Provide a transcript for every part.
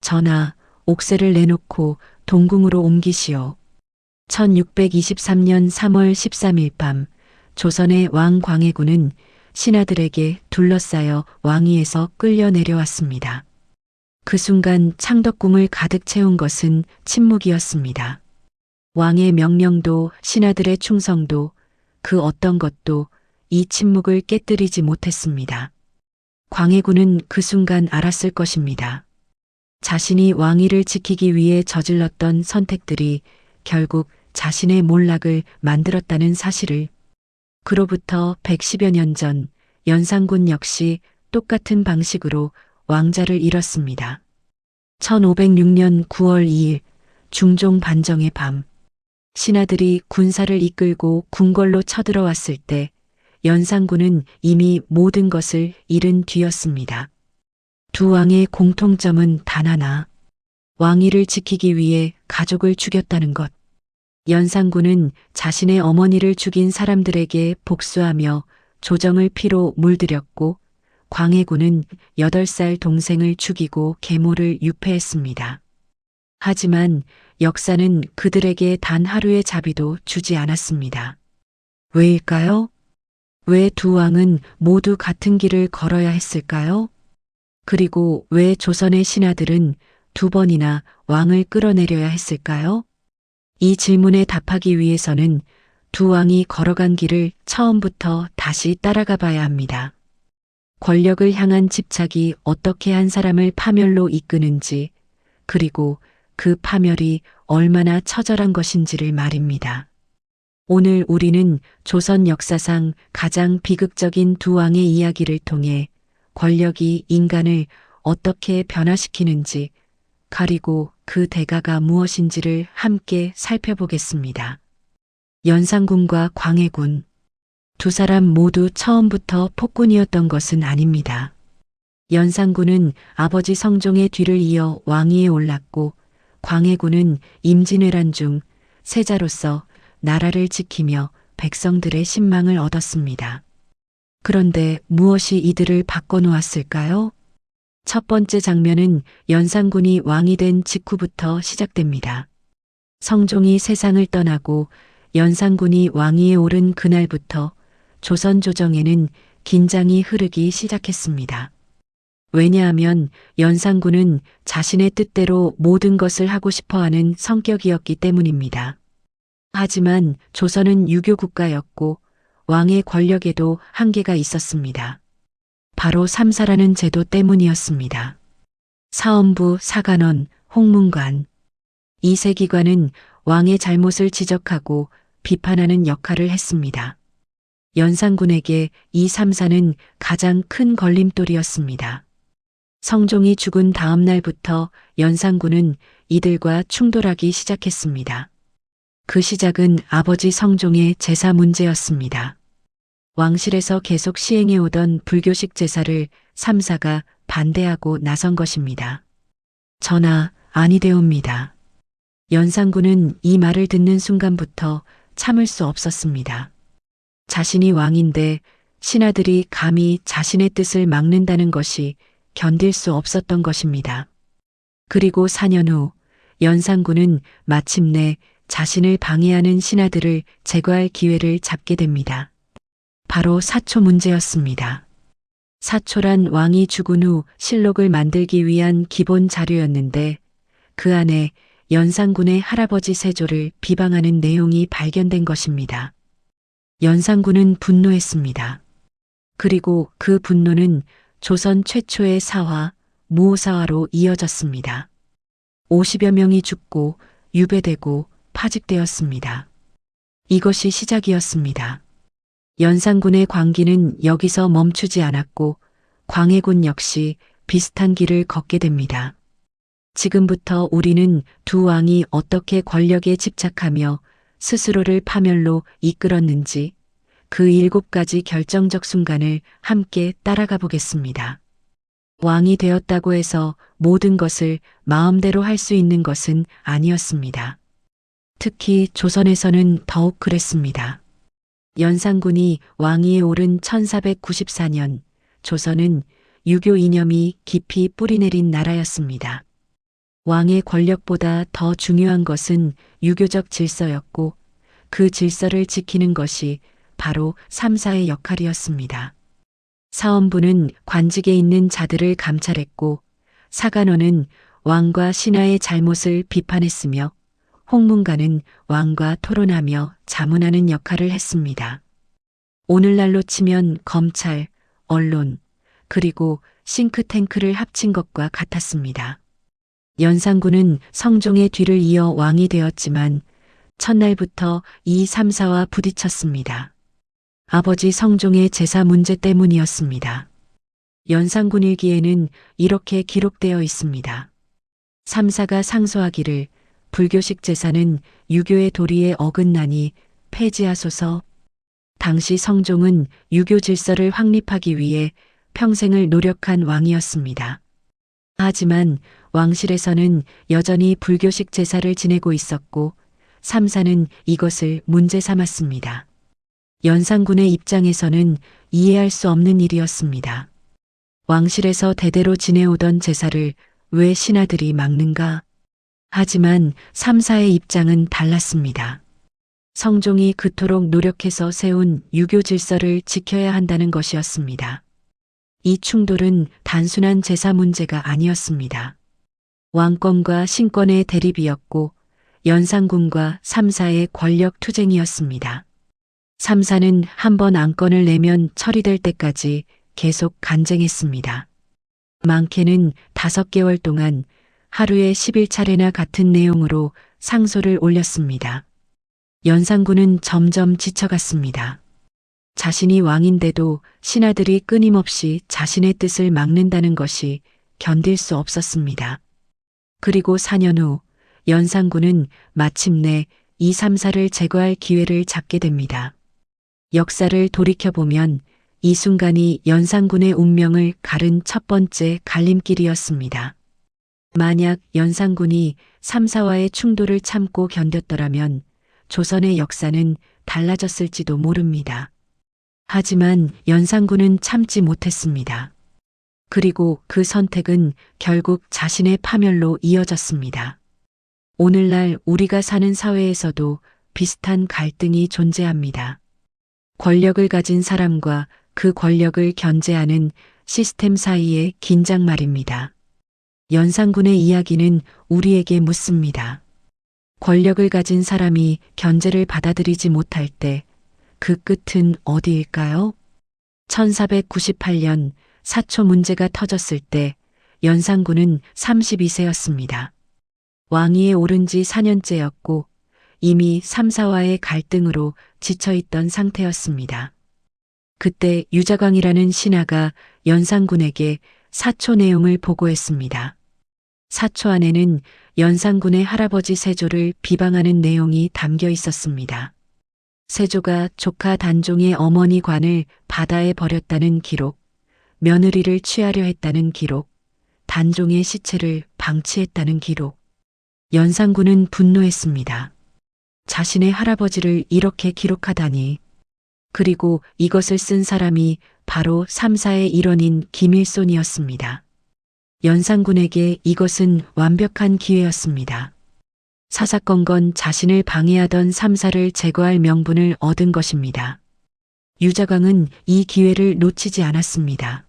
전하, 옥새를 내놓고 동궁으로 옮기시오. 1623년 3월 13일 밤 조선의 왕 광해군은 신하들에게 둘러싸여 왕위에서 끌려 내려왔습니다. 그 순간 창덕궁을 가득 채운 것은 침묵이었습니다. 왕의 명령도 신하들의 충성도 그 어떤 것도 이 침묵을 깨뜨리지 못했습니다. 광해군은 그 순간 알았을 것입니다. 자신이 왕위를 지키기 위해 저질렀던 선택들이 결국 자신의 몰락을 만들었다는 사실을. 그로부터 110여 년 전 연산군 역시 똑같은 방식으로 왕자를 잃었습니다. 1506년 9월 2일 중종 반정의 밤 신하들이 군사를 이끌고 궁궐로 쳐들어왔을 때 연산군은 이미 모든 것을 잃은 뒤였습니다. 두 왕의 공통점은 단 하나, 왕위를 지키기 위해 가족을 죽였다는 것. 연산군은 자신의 어머니를 죽인 사람들에게 복수하며 조정을 피로 물들였고 광해군은 8살 동생을 죽이고 계모를 유폐했습니다. 하지만 역사는 그들에게 단 하루의 자비도 주지 않았습니다. 왜일까요? 왜 두 왕은 모두 같은 길을 걸어야 했을까요? 그리고 왜 조선의 신하들은 두 번이나 왕을 끌어내려야 했을까요? 이 질문에 답하기 위해서는 두 왕이 걸어간 길을 처음부터 다시 따라가 봐야 합니다. 권력을 향한 집착이 어떻게 한 사람을 파멸로 이끄는지, 그리고 그 파멸이 얼마나 처절한 것인지를 말입니다. 오늘 우리는 조선 역사상 가장 비극적인 두 왕의 이야기를 통해 권력이 인간을 어떻게 변화시키는지, 그리고 그 대가가 무엇인지를 함께 살펴보겠습니다. 연산군과 광해군. 두 사람 모두 처음부터 폭군이었던 것은 아닙니다. 연산군은 아버지 성종의 뒤를 이어 왕위에 올랐고 광해군은 임진왜란 중 세자로서 나라를 지키며 백성들의 신망을 얻었습니다. 그런데 무엇이 이들을 바꿔놓았을까요? 첫 번째 장면은 연산군이 왕이 된 직후부터 시작됩니다. 성종이 세상을 떠나고 연산군이 왕위에 오른 그날부터 조선 조정에는 긴장이 흐르기 시작했습니다. 왜냐하면 연산군은 자신의 뜻대로 모든 것을 하고 싶어하는 성격이었기 때문입니다. 하지만 조선은 유교 국가였고 왕의 권력에도 한계가 있었습니다. 바로 삼사라는 제도 때문이었습니다. 사헌부, 사간원, 홍문관. 이 세 기관은 왕의 잘못을 지적하고 비판하는 역할을 했습니다. 연산군에게 이 삼사는 가장 큰 걸림돌이었습니다. 성종이 죽은 다음 날부터 연산군은 이들과 충돌하기 시작했습니다. 그 시작은 아버지 성종의 제사 문제였습니다. 왕실에서 계속 시행해오던 불교식 제사를 삼사가 반대하고 나선 것입니다. 전하, 아니되옵니다. 연산군은 이 말을 듣는 순간부터 참을 수 없었습니다. 자신이 왕인데 신하들이 감히 자신의 뜻을 막는다는 것이 견딜 수 없었던 것입니다. 그리고 4년 후 연산군은 마침내 자신을 방해하는 신하들을 제거할 기회를 잡게 됩니다. 바로 사초 문제였습니다. 사초란 왕이 죽은 후 실록을 만들기 위한 기본 자료였는데 그 안에 연산군의 할아버지 세조를 비방하는 내용이 발견된 것입니다. 연산군은 분노했습니다. 그리고 그 분노는 조선 최초의 사화, 무오사화로 이어졌습니다. 50여 명이 죽고 유배되고 파직되었습니다. 이것이 시작이었습니다. 연산군의 광기는 여기서 멈추지 않았고 광해군 역시 비슷한 길을 걷게 됩니다. 지금부터 우리는 두 왕이 어떻게 권력에 집착하며 스스로를 파멸로 이끌었는지 그 7가지 결정적 순간을 함께 따라가 보겠습니다. 왕이 되었다고 해서 모든 것을 마음대로 할 수 있는 것은 아니었습니다. 특히 조선에서는 더욱 그랬습니다. 연산군이 왕위에 오른 1494년 조선은 유교 이념이 깊이 뿌리내린 나라였습니다. 왕의 권력보다 더 중요한 것은 유교적 질서였고 그 질서를 지키는 것이 바로 삼사의 역할이었습니다. 사원부는 관직에 있는 자들을 감찰했고 사간원은 왕과 신하의 잘못을 비판했으며 홍문관은 왕과 토론하며 자문하는 역할을 했습니다. 오늘날로 치면 검찰, 언론, 그리고 싱크탱크를 합친 것과 같았습니다. 연산군은 성종의 뒤를 이어 왕이 되었지만 첫날부터 이 삼사와 부딪혔습니다. 아버지 성종의 제사 문제 때문이었습니다. 연산군 일기에는 이렇게 기록되어 있습니다. 삼사가 상소하기를 불교식 제사는 유교의 도리에 어긋나니 폐지하소서. 당시 성종은 유교 질서를 확립하기 위해 평생을 노력한 왕이었습니다. 하지만 왕실에서는 여전히 불교식 제사를 지내고 있었고 삼사는 이것을 문제 삼았습니다. 연산군의 입장에서는 이해할 수 없는 일이었습니다. 왕실에서 대대로 지내오던 제사를 왜 신하들이 막는가? 하지만 삼사의 입장은 달랐습니다. 성종이 그토록 노력해서 세운 유교 질서를 지켜야 한다는 것이었습니다. 이 충돌은 단순한 제사 문제가 아니었습니다. 왕권과 신권의 대립이었고 연산군과 삼사의 권력 투쟁이었습니다. 삼사는 한 번 안건을 내면 처리될 때까지 계속 간쟁했습니다. 많게는 5개월 동안 하루에 11차례나 같은 내용으로 상소를 올렸습니다. 연산군은 점점 지쳐갔습니다. 자신이 왕인데도 신하들이 끊임없이 자신의 뜻을 막는다는 것이 견딜 수 없었습니다. 그리고 4년 후 연산군은 마침내 이 삼사를 제거할 기회를 잡게 됩니다. 역사를 돌이켜보면 이 순간이 연산군의 운명을 가른 첫 번째 갈림길이었습니다. 만약 연산군이 삼사와의 충돌을 참고 견뎠더라면 조선의 역사는 달라졌을지도 모릅니다. 하지만 연산군은 참지 못했습니다. 그리고 그 선택은 결국 자신의 파멸로 이어졌습니다. 오늘날 우리가 사는 사회에서도 비슷한 갈등이 존재합니다. 권력을 가진 사람과 그 권력을 견제하는 시스템 사이의 긴장 말입니다. 연산군의 이야기는 우리에게 묻습니다. 권력을 가진 사람이 견제를 받아들이지 못할 때 그 끝은 어디일까요? 1498년 사초 문제가 터졌을 때 연산군은 32세였습니다. 왕위에 오른 지 4년째였고 이미 삼사와의 갈등으로 지쳐있던 상태였습니다. 그때 유자광이라는 신하가 연산군에게 사초 내용을 보고했습니다. 사초 안에는 연산군의 할아버지 세조를 비방하는 내용이 담겨 있었습니다. 세조가 조카 단종의 어머니 관을 바다에 버렸다는 기록, 며느리를 취하려 했다는 기록, 단종의 시체를 방치했다는 기록. 연산군은 분노했습니다. 자신의 할아버지를 이렇게 기록하다니. 그리고 이것을 쓴 사람이 바로 삼사의 일원인 김일손이었습니다. 연산군에게 이것은 완벽한 기회였습니다. 사사건건 자신을 방해하던 삼사를 제거할 명분을 얻은 것입니다. 유자광은 이 기회를 놓치지 않았습니다.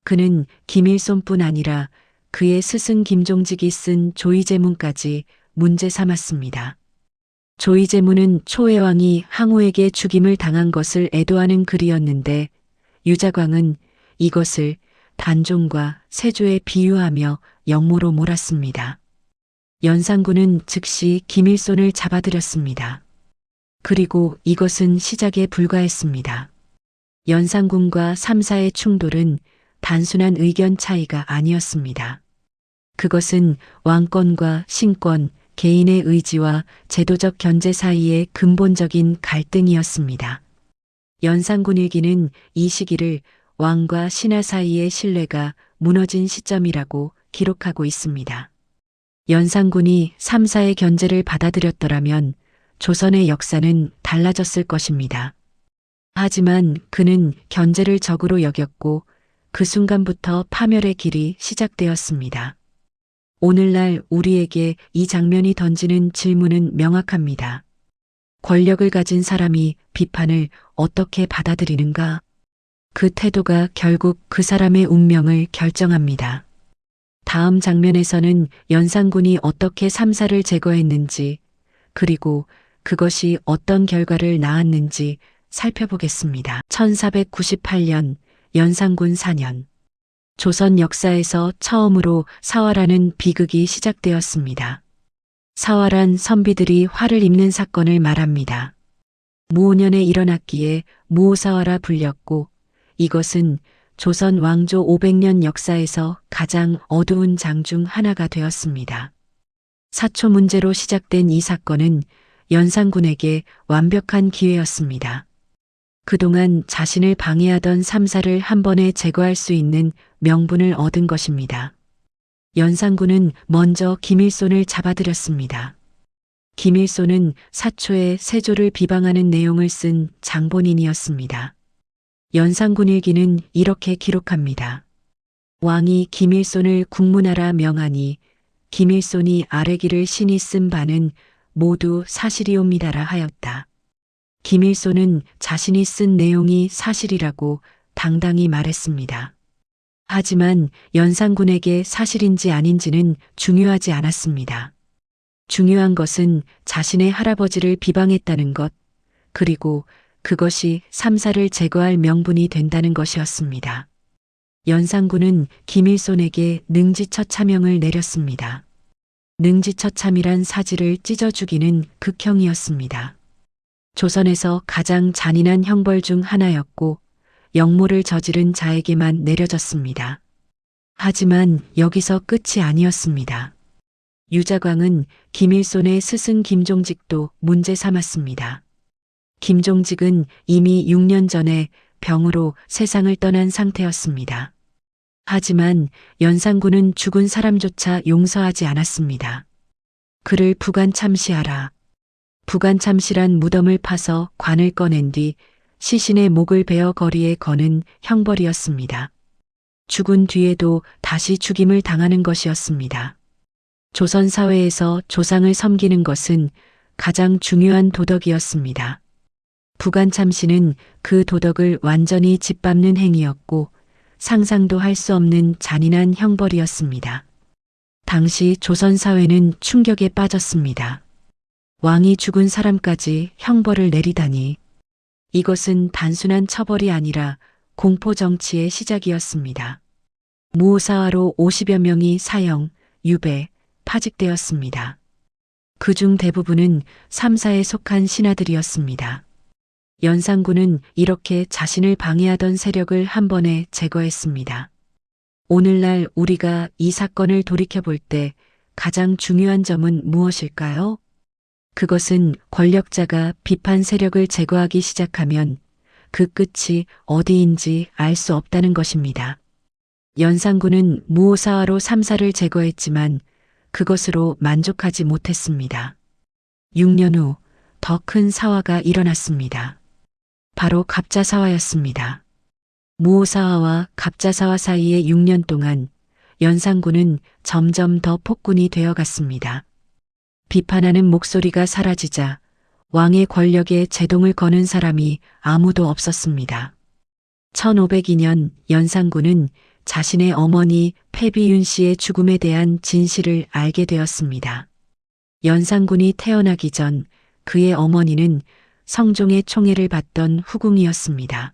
그는 김일손뿐 아니라 그의 스승 김종직이 쓴 조이제문까지 문제 삼았습니다. 조이제문은 초해왕이 항우에게 죽임을 당한 것을 애도하는 글이었는데 유자광은 이것을 단종과 세조에 비유하며 역모로 몰았습니다. 연산군은 즉시 김일손을 잡아들였습니다. 그리고 이것은 시작에 불과했습니다. 연산군과 삼사의 충돌은 단순한 의견 차이가 아니었습니다. 그것은 왕권과 신권, 개인의 의지와 제도적 견제 사이의 근본적인 갈등이었습니다. 연산군 일기는 이 시기를 왕과 신하 사이의 신뢰가 무너진 시점이라고 기록하고 있습니다. 연산군이 삼사의 견제를 받아들였더라면 조선의 역사는 달라졌을 것입니다. 하지만 그는 견제를 적으로 여겼고 그 순간부터 파멸의 길이 시작되었습니다. 오늘날 우리에게 이 장면이 던지는 질문은 명확합니다. 권력을 가진 사람이 비판을 어떻게 받아들이는가? 그 태도가 결국 그 사람의 운명을 결정합니다. 다음 장면에서는 연산군이 어떻게 삼사를 제거했는지, 그리고 그것이 어떤 결과를 낳았는지 살펴보겠습니다. 1498년 연산군 사년. 조선 역사에서 처음으로 사화라는 비극이 시작되었습니다. 사화란 선비들이 화를 입는 사건을 말합니다. 무오년에 일어났기에 무오사화라 불렸고, 이것은 조선 왕조 500년 역사에서 가장 어두운 장 중 하나가 되었습니다. 사초 문제로 시작된 이 사건은 연산군에게 완벽한 기회였습니다. 그동안 자신을 방해하던 삼사를 한 번에 제거할 수 있는 명분을 얻은 것입니다. 연산군은 먼저 김일손을 잡아들였습니다. 김일손은 사초에 세조를 비방하는 내용을 쓴 장본인이었습니다. 연산군 일기는 이렇게 기록합니다. 왕이 김일손을 국문하라 명하니 김일손이 아래기를 신이 쓴 바는 모두 사실이옵니다라 하였다. 김일손은 자신이 쓴 내용이 사실이라고 당당히 말했습니다. 하지만 연산군에게 사실인지 아닌지는 중요하지 않았습니다. 중요한 것은 자신의 할아버지를 비방했다는 것, 그리고 그것이 삼사를 제거할 명분이 된다는 것이었습니다. 연산군은 김일손에게 능지처참형을 내렸습니다. 능지처참이란 사지를 찢어 죽이는 극형이었습니다. 조선에서 가장 잔인한 형벌 중 하나였고 역모를 저지른 자에게만 내려졌습니다. 하지만 여기서 끝이 아니었습니다. 유자광은 김일손의 스승 김종직도 문제 삼았습니다. 김종직은 이미 6년 전에 병으로 세상을 떠난 상태였습니다. 하지만 연산군은 죽은 사람조차 용서하지 않았습니다. 그를 부관참시하라. 부관참시란 무덤을 파서 관을 꺼낸 뒤 시신의 목을 베어 거리에 거는 형벌이었습니다. 죽은 뒤에도 다시 죽임을 당하는 것이었습니다. 조선 사회에서 조상을 섬기는 것은 가장 중요한 도덕이었습니다. 부관참시는 그 도덕을 완전히 짓밟는 행위였고 상상도 할 수 없는 잔인한 형벌이었습니다. 당시 조선 사회는 충격에 빠졌습니다. 왕이 죽은 사람까지 형벌을 내리다니. 이것은 단순한 처벌이 아니라 공포 정치의 시작이었습니다. 무오사화로 50여 명이 사형, 유배, 파직되었습니다. 그중 대부분은 삼사에 속한 신하들이었습니다. 연산군은 이렇게 자신을 방해하던 세력을 한 번에 제거했습니다. 오늘날 우리가 이 사건을 돌이켜볼 때 가장 중요한 점은 무엇일까요? 그것은 권력자가 비판 세력을 제거하기 시작하면 그 끝이 어디인지 알 수 없다는 것입니다. 연산군은 무오사화로 삼사를 제거했지만 그것으로 만족하지 못했습니다. 6년 후 더 큰 사화가 일어났습니다. 바로 갑자사화였습니다. 무오사화와 갑자사화 사이의 6년 동안 연산군은 점점 더 폭군이 되어갔습니다. 비판하는 목소리가 사라지자 왕의 권력에 제동을 거는 사람이 아무도 없었습니다. 1502년 연산군은 자신의 어머니 패비윤 씨의 죽음에 대한 진실을 알게 되었습니다. 연산군이 태어나기 전 그의 어머니는 성종의 총애를 받던 후궁이었습니다.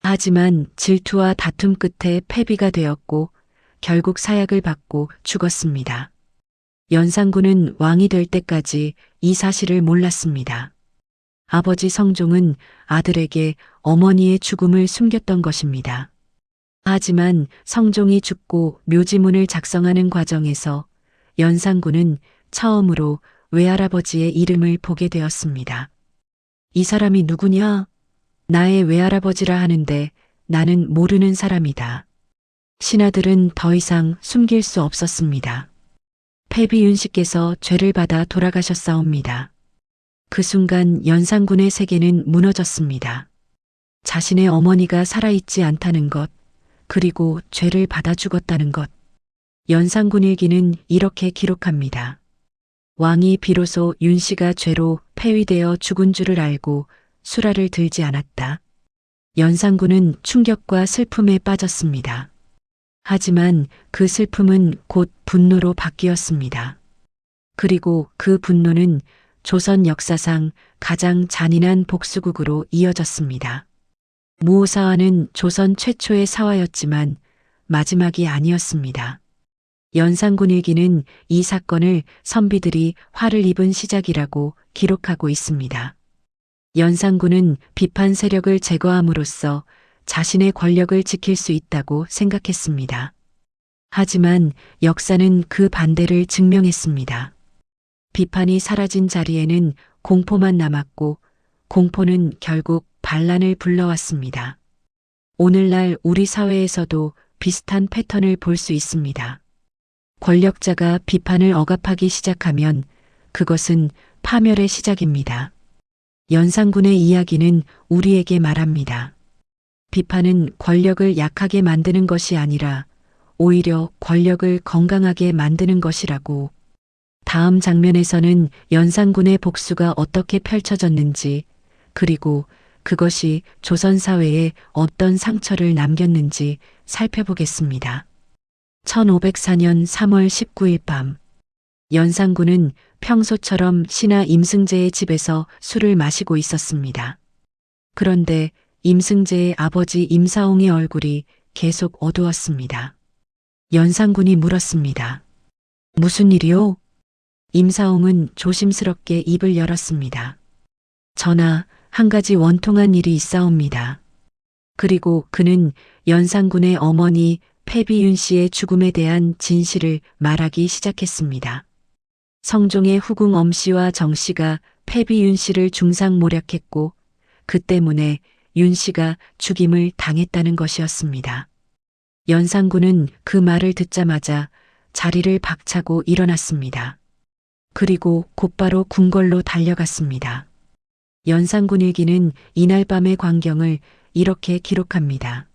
하지만 질투와 다툼 끝에 패비가 되었고 결국 사약을 받고 죽었습니다. 연산군은 왕이 될 때까지 이 사실을 몰랐습니다. 아버지 성종은 아들에게 어머니의 죽음을 숨겼던 것입니다. 하지만 성종이 죽고 묘지문을 작성하는 과정에서 연산군은 처음으로 외할아버지의 이름을 보게 되었습니다. 이 사람이 누구냐? 나의 외할아버지라 하는데 나는 모르는 사람이다. 신하들은 더 이상 숨길 수 없었습니다. 패비윤 씨께서 죄를 받아 돌아가셨사옵니다. 그 순간 연산군의 세계는 무너졌습니다. 자신의 어머니가 살아있지 않다는 것, 그리고 죄를 받아 죽었다는 것. 연산군 일기는 이렇게 기록합니다. 왕이 비로소 윤 씨가 죄로 폐위되어 죽은 줄을 알고 수라를 들지 않았다. 연산군은 충격과 슬픔에 빠졌습니다. 하지만 그 슬픔은 곧 분노로 바뀌었습니다. 그리고 그 분노는 조선 역사상 가장 잔인한 복수극으로 이어졌습니다. 무오사화는 조선 최초의 사화였지만 마지막이 아니었습니다. 연산군 일기는 이 사건을 선비들이 화를 입은 시작이라고 기록하고 있습니다. 연산군은 비판 세력을 제거함으로써 자신의 권력을 지킬 수 있다고 생각했습니다. 하지만 역사는 그 반대를 증명했습니다. 비판이 사라진 자리에는 공포만 남았고 공포는 결국 반란을 불러왔습니다. 오늘날 우리 사회에서도 비슷한 패턴을 볼 수 있습니다. 권력자가 비판을 억압하기 시작하면 그것은 파멸의 시작입니다. 연산군의 이야기는 우리에게 말합니다. 비판은 권력을 약하게 만드는 것이 아니라 오히려 권력을 건강하게 만드는 것이라고. 다음 장면에서는 연산군의 복수가 어떻게 펼쳐졌는지, 그리고 그것이 조선 사회에 어떤 상처를 남겼는지 살펴보겠습니다. 1504년 3월 19일 밤, 연산군은 평소처럼 신하 임승재의 집에서 술을 마시고 있었습니다. 그런데 임승재의 아버지 임사홍의 얼굴이 계속 어두웠습니다. 연산군이 물었습니다. 무슨 일이요? 임사홍은 조심스럽게 입을 열었습니다. 전하, 한 가지 원통한 일이 있사옵니다. 그리고 그는 연산군의 어머니 패비윤 씨의 죽음에 대한 진실을 말하기 시작했습니다. 성종의 후궁 엄씨와 정씨가 패비윤 씨를 중상모략했고 그 때문에 윤 씨가 죽임을 당했다는 것이었습니다. 연산군은 그 말을 듣자마자 자리를 박차고 일어났습니다. 그리고 곧바로 궁궐로 달려갔습니다. 연산군 일기는 이날 밤의 광경을 이렇게 기록합니다.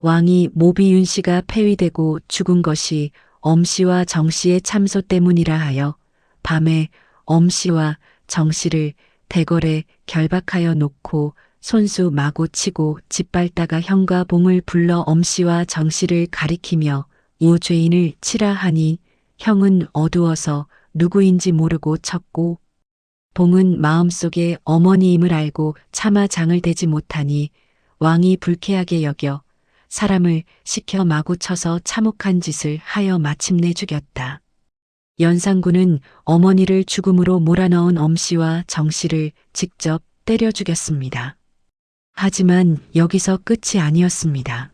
왕이 모비윤 씨가 폐위되고 죽은 것이 엄씨와 정씨의 참소 때문이라 하여 밤에 엄씨와 정씨를 대궐에 결박하여 놓고 손수 마구 치고 짓밟다가 형과 봉을 불러 엄씨와 정씨를 가리키며 우죄인을 치라 하니 형은 어두워서 누구인지 모르고 쳤고 봉은 마음속에 어머니임을 알고 차마 장을 대지 못하니 왕이 불쾌하게 여겨 사람을 시켜 마구 쳐서 참혹한 짓을 하여 마침내 죽였다. 연산군은 어머니를 죽음으로 몰아넣은 엄씨와 정씨를 직접 때려 죽였습니다. 하지만 여기서 끝이 아니었습니다.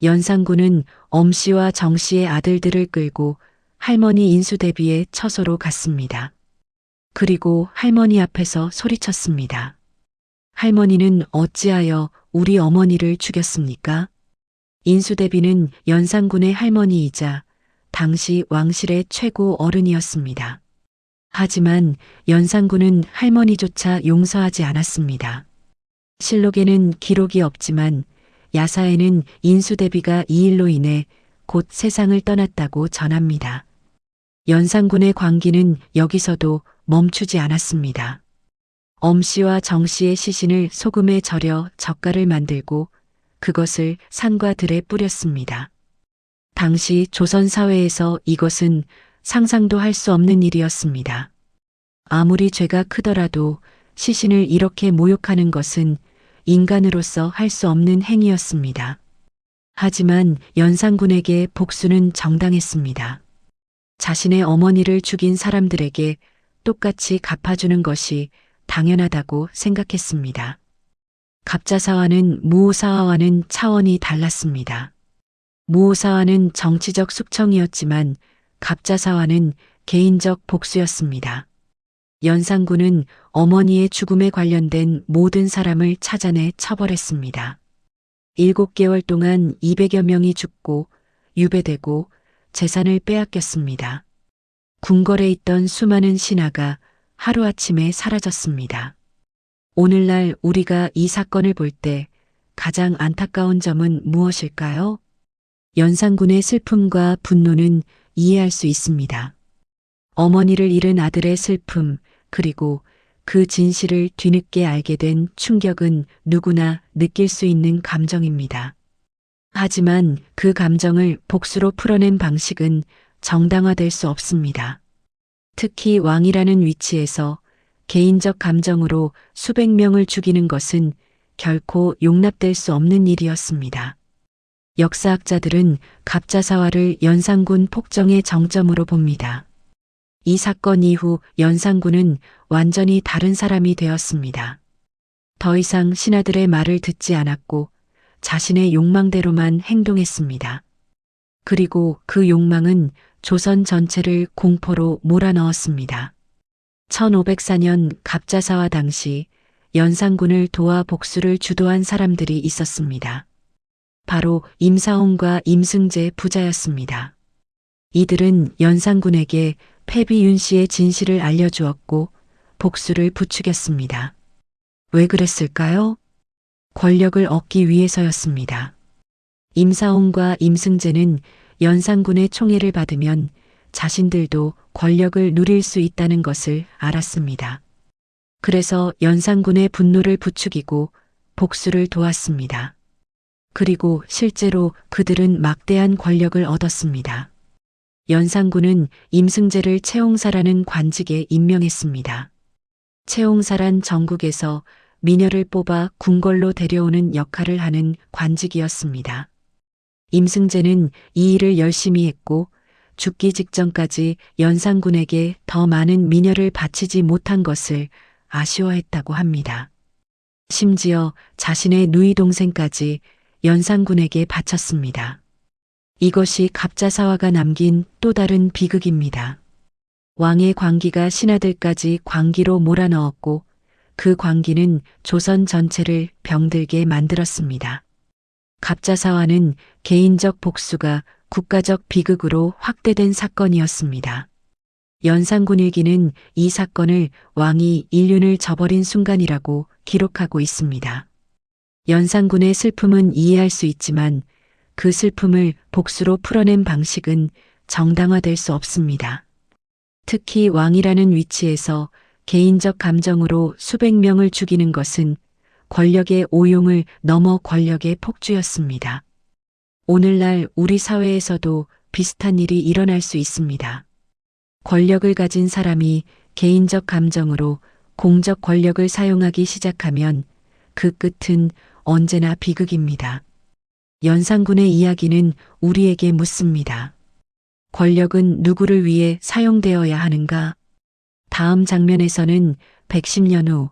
연산군은 엄씨와 정씨의 아들들을 끌고 할머니 인수대비의 처소로 갔습니다. 그리고 할머니 앞에서 소리쳤습니다. 할머니는 어찌하여 우리 어머니를 죽였습니까? 인수대비는 연산군의 할머니이자 당시 왕실의 최고 어른이었습니다. 하지만 연산군은 할머니조차 용서하지 않았습니다. 실록에는 기록이 없지만 야사에는 인수대비가 이 일로 인해 곧 세상을 떠났다고 전합니다. 연산군의 광기는 여기서도 멈추지 않았습니다. 엄씨와 정씨의 시신을 소금에 절여 젓갈을 만들고 그것을 산과 들에 뿌렸습니다. 당시 조선 사회에서 이것은 상상도 할 수 없는 일이었습니다. 아무리 죄가 크더라도 시신을 이렇게 모욕하는 것은 인간으로서 할 수 없는 행위였습니다. 하지만 연산군에게 복수는 정당했습니다. 자신의 어머니를 죽인 사람들에게 똑같이 갚아주는 것이 당연하다고 생각했습니다. 갑자사화는 무오사화와는 차원이 달랐습니다. 무오사화는 정치적 숙청이었지만 갑자사화는 개인적 복수였습니다. 연산군은 어머니의 죽음에 관련된 모든 사람을 찾아내 처벌했습니다. 7개월 동안 200여 명이 죽고 유배되고 재산을 빼앗겼습니다. 궁궐에 있던 수많은 신하가 하루아침에 사라졌습니다. 오늘날 우리가 이 사건을 볼 때 가장 안타까운 점은 무엇일까요? 연산군의 슬픔과 분노는 이해할 수 있습니다. 어머니를 잃은 아들의 슬픔, 그리고 그 진실을 뒤늦게 알게 된 충격은 누구나 느낄 수 있는 감정입니다. 하지만 그 감정을 복수로 풀어낸 방식은 정당화될 수 없습니다. 특히 왕이라는 위치에서 개인적 감정으로 수백 명을 죽이는 것은 결코 용납될 수 없는 일이었습니다. 역사학자들은 갑자사화를 연산군 폭정의 정점으로 봅니다. 이 사건 이후 연산군은 완전히 다른 사람이 되었습니다. 더 이상 신하들의 말을 듣지 않았고 자신의 욕망대로만 행동했습니다. 그리고 그 욕망은 조선 전체를 공포로 몰아넣었습니다. 1504년 갑자사화 당시 연산군을 도와 복수를 주도한 사람들이 있었습니다. 바로 임사홍과 임승재 부자였습니다. 이들은 연산군에게 패비 윤씨의 진실을 알려주었고 복수를 부추겼습니다. 왜 그랬을까요? 권력을 얻기 위해서였습니다. 임사홍과 임승재는 연산군의 총애를 받으면 자신들도 권력을 누릴 수 있다는 것을 알았습니다. 그래서 연산군의 분노를 부추기고 복수를 도왔습니다. 그리고 실제로 그들은 막대한 권력을 얻었습니다. 연산군은 임승재를 채홍사라는 관직에 임명했습니다. 채홍사란 전국에서 미녀를 뽑아 궁궐로 데려오는 역할을 하는 관직이었습니다. 임승재는 이 일을 열심히 했고 죽기 직전까지 연산군에게 더 많은 미녀를 바치지 못한 것을 아쉬워했다고 합니다. 심지어 자신의 누이 동생까지 연산군에게 바쳤습니다. 이것이 갑자사화가 남긴 또 다른 비극입니다. 왕의 광기가 신하들까지 광기로 몰아넣었고 그 광기는 조선 전체를 병들게 만들었습니다. 갑자사화는 개인적 복수가 국가적 비극으로 확대된 사건이었습니다. 연산군 일기는 이 사건을 왕이 인륜을 저버린 순간이라고 기록하고 있습니다. 연산군의 슬픔은 이해할 수 있지만 그 슬픔을 복수로 풀어낸 방식은 정당화될 수 없습니다. 특히 왕이라는 위치에서 개인적 감정으로 수백 명을 죽이는 것은 권력의 오용을 넘어 권력의 폭주였습니다. 오늘날 우리 사회에서도 비슷한 일이 일어날 수 있습니다. 권력을 가진 사람이 개인적 감정으로 공적 권력을 사용하기 시작하면 그 끝은 언제나 비극입니다. 연산군의 이야기는 우리에게 묻습니다. 권력은 누구를 위해 사용되어야 하는가? 다음 장면에서는 110년 후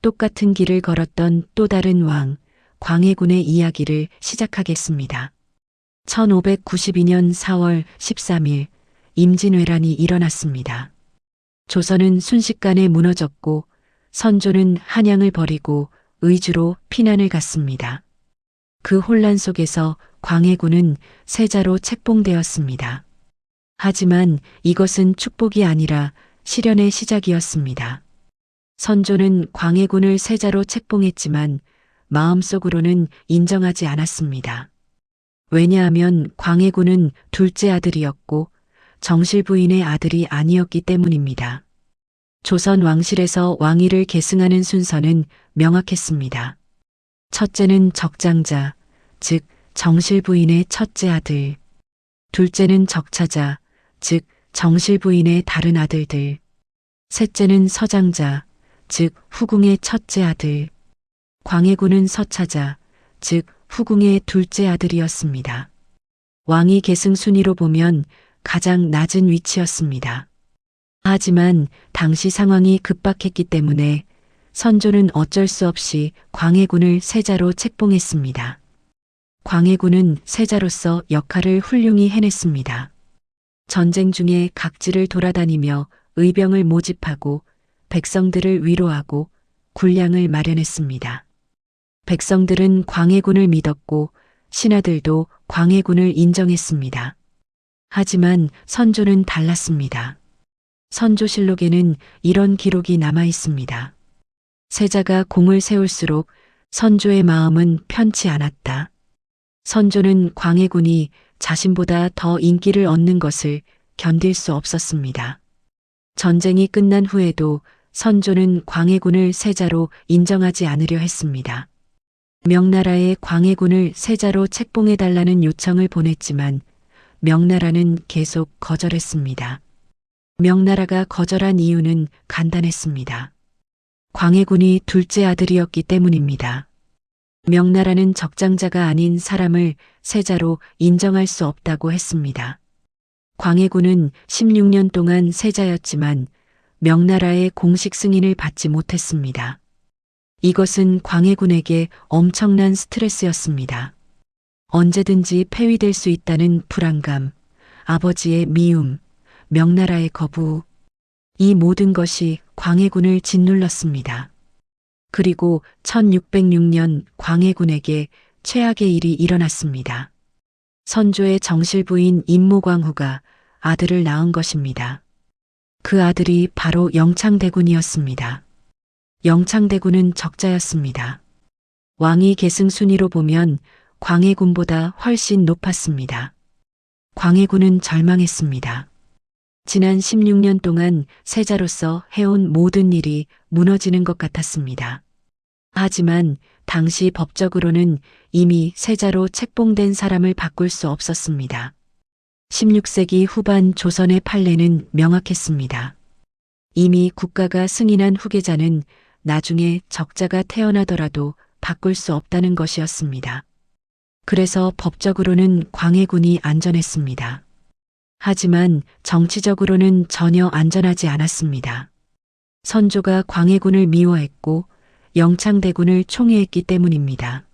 똑같은 길을 걸었던 또 다른 왕, 광해군의 이야기를 시작하겠습니다. 1592년 4월 13일 임진왜란이 일어났습니다. 조선은 순식간에 무너졌고 선조는 한양을 버리고 의주로 피난을 갔습니다. 그 혼란 속에서 광해군은 세자로 책봉되었습니다. 하지만 이것은 축복이 아니라 시련의 시작이었습니다. 선조는 광해군을 세자로 책봉했지만 마음속으로는 인정하지 않았습니다. 왜냐하면 광해군은 둘째 아들이었고 정실 부인의 아들이 아니었기 때문입니다. 조선 왕실에서 왕위를 계승하는 순서는 명확했습니다. 첫째는 적장자, 즉 정실 부인의 첫째 아들. 둘째는 적차자, 즉 정실 부인의 다른 아들들. 셋째는 서장자, 즉 후궁의 첫째 아들. 광해군은 서차자, 즉 후궁의 둘째 아들이었습니다. 왕위 계승 순위로 보면 가장 낮은 위치였습니다. 하지만 당시 상황이 급박했기 때문에 선조는 어쩔 수 없이 광해군을 세자로 책봉했습니다. 광해군은 세자로서 역할을 훌륭히 해냈습니다. 전쟁 중에 각지를 돌아다니며 의병을 모집하고 백성들을 위로하고 군량을 마련했습니다. 백성들은 광해군을 믿었고 신하들도 광해군을 인정했습니다. 하지만 선조는 달랐습니다. 선조실록에는 이런 기록이 남아 있습니다. 세자가 공을 세울수록 선조의 마음은 편치 않았다. 선조는 광해군이 자신보다 더 인기를 얻는 것을 견딜 수 없었습니다. 전쟁이 끝난 후에도 선조는 광해군을 세자로 인정하지 않으려 했습니다. 명나라에 광해군을 세자로 책봉해달라는 요청을 보냈지만 명나라는 계속 거절했습니다. 명나라가 거절한 이유는 간단했습니다. 광해군이 둘째 아들이었기 때문입니다. 명나라는 적장자가 아닌 사람을 세자로 인정할 수 없다고 했습니다. 광해군은 16년 동안 세자였지만 명나라의 공식 승인을 받지 못했습니다. 이것은 광해군에게 엄청난 스트레스였습니다. 언제든지 폐위될 수 있다는 불안감, 아버지의 미움, 명나라의 거부, 이 모든 것이 광해군을 짓눌렀습니다. 그리고 1606년 광해군에게 최악의 일이 일어났습니다. 선조의 정실부인 임모광후가 아들을 낳은 것입니다. 그 아들이 바로 영창대군이었습니다. 영창대군은 적자였습니다. 왕위 계승 순위로 보면 광해군보다 훨씬 높았습니다. 광해군은 절망했습니다. 지난 16년 동안 세자로서 해온 모든 일이 무너지는 것 같았습니다. 하지만 당시 법적으로는 이미 세자로 책봉된 사람을 바꿀 수 없었습니다. 16세기 후반 조선의 판례는 명확했습니다. 이미 국가가 승인한 후계자는 나중에 적자가 태어나더라도 바꿀 수 없다는 것이었습니다. 그래서 법적으로는 광해군이 안전했습니다. 하지만 정치적으로는 전혀 안전하지 않았습니다. 선조가 광해군을 미워했고 영창대군을 총애했기 때문입니다.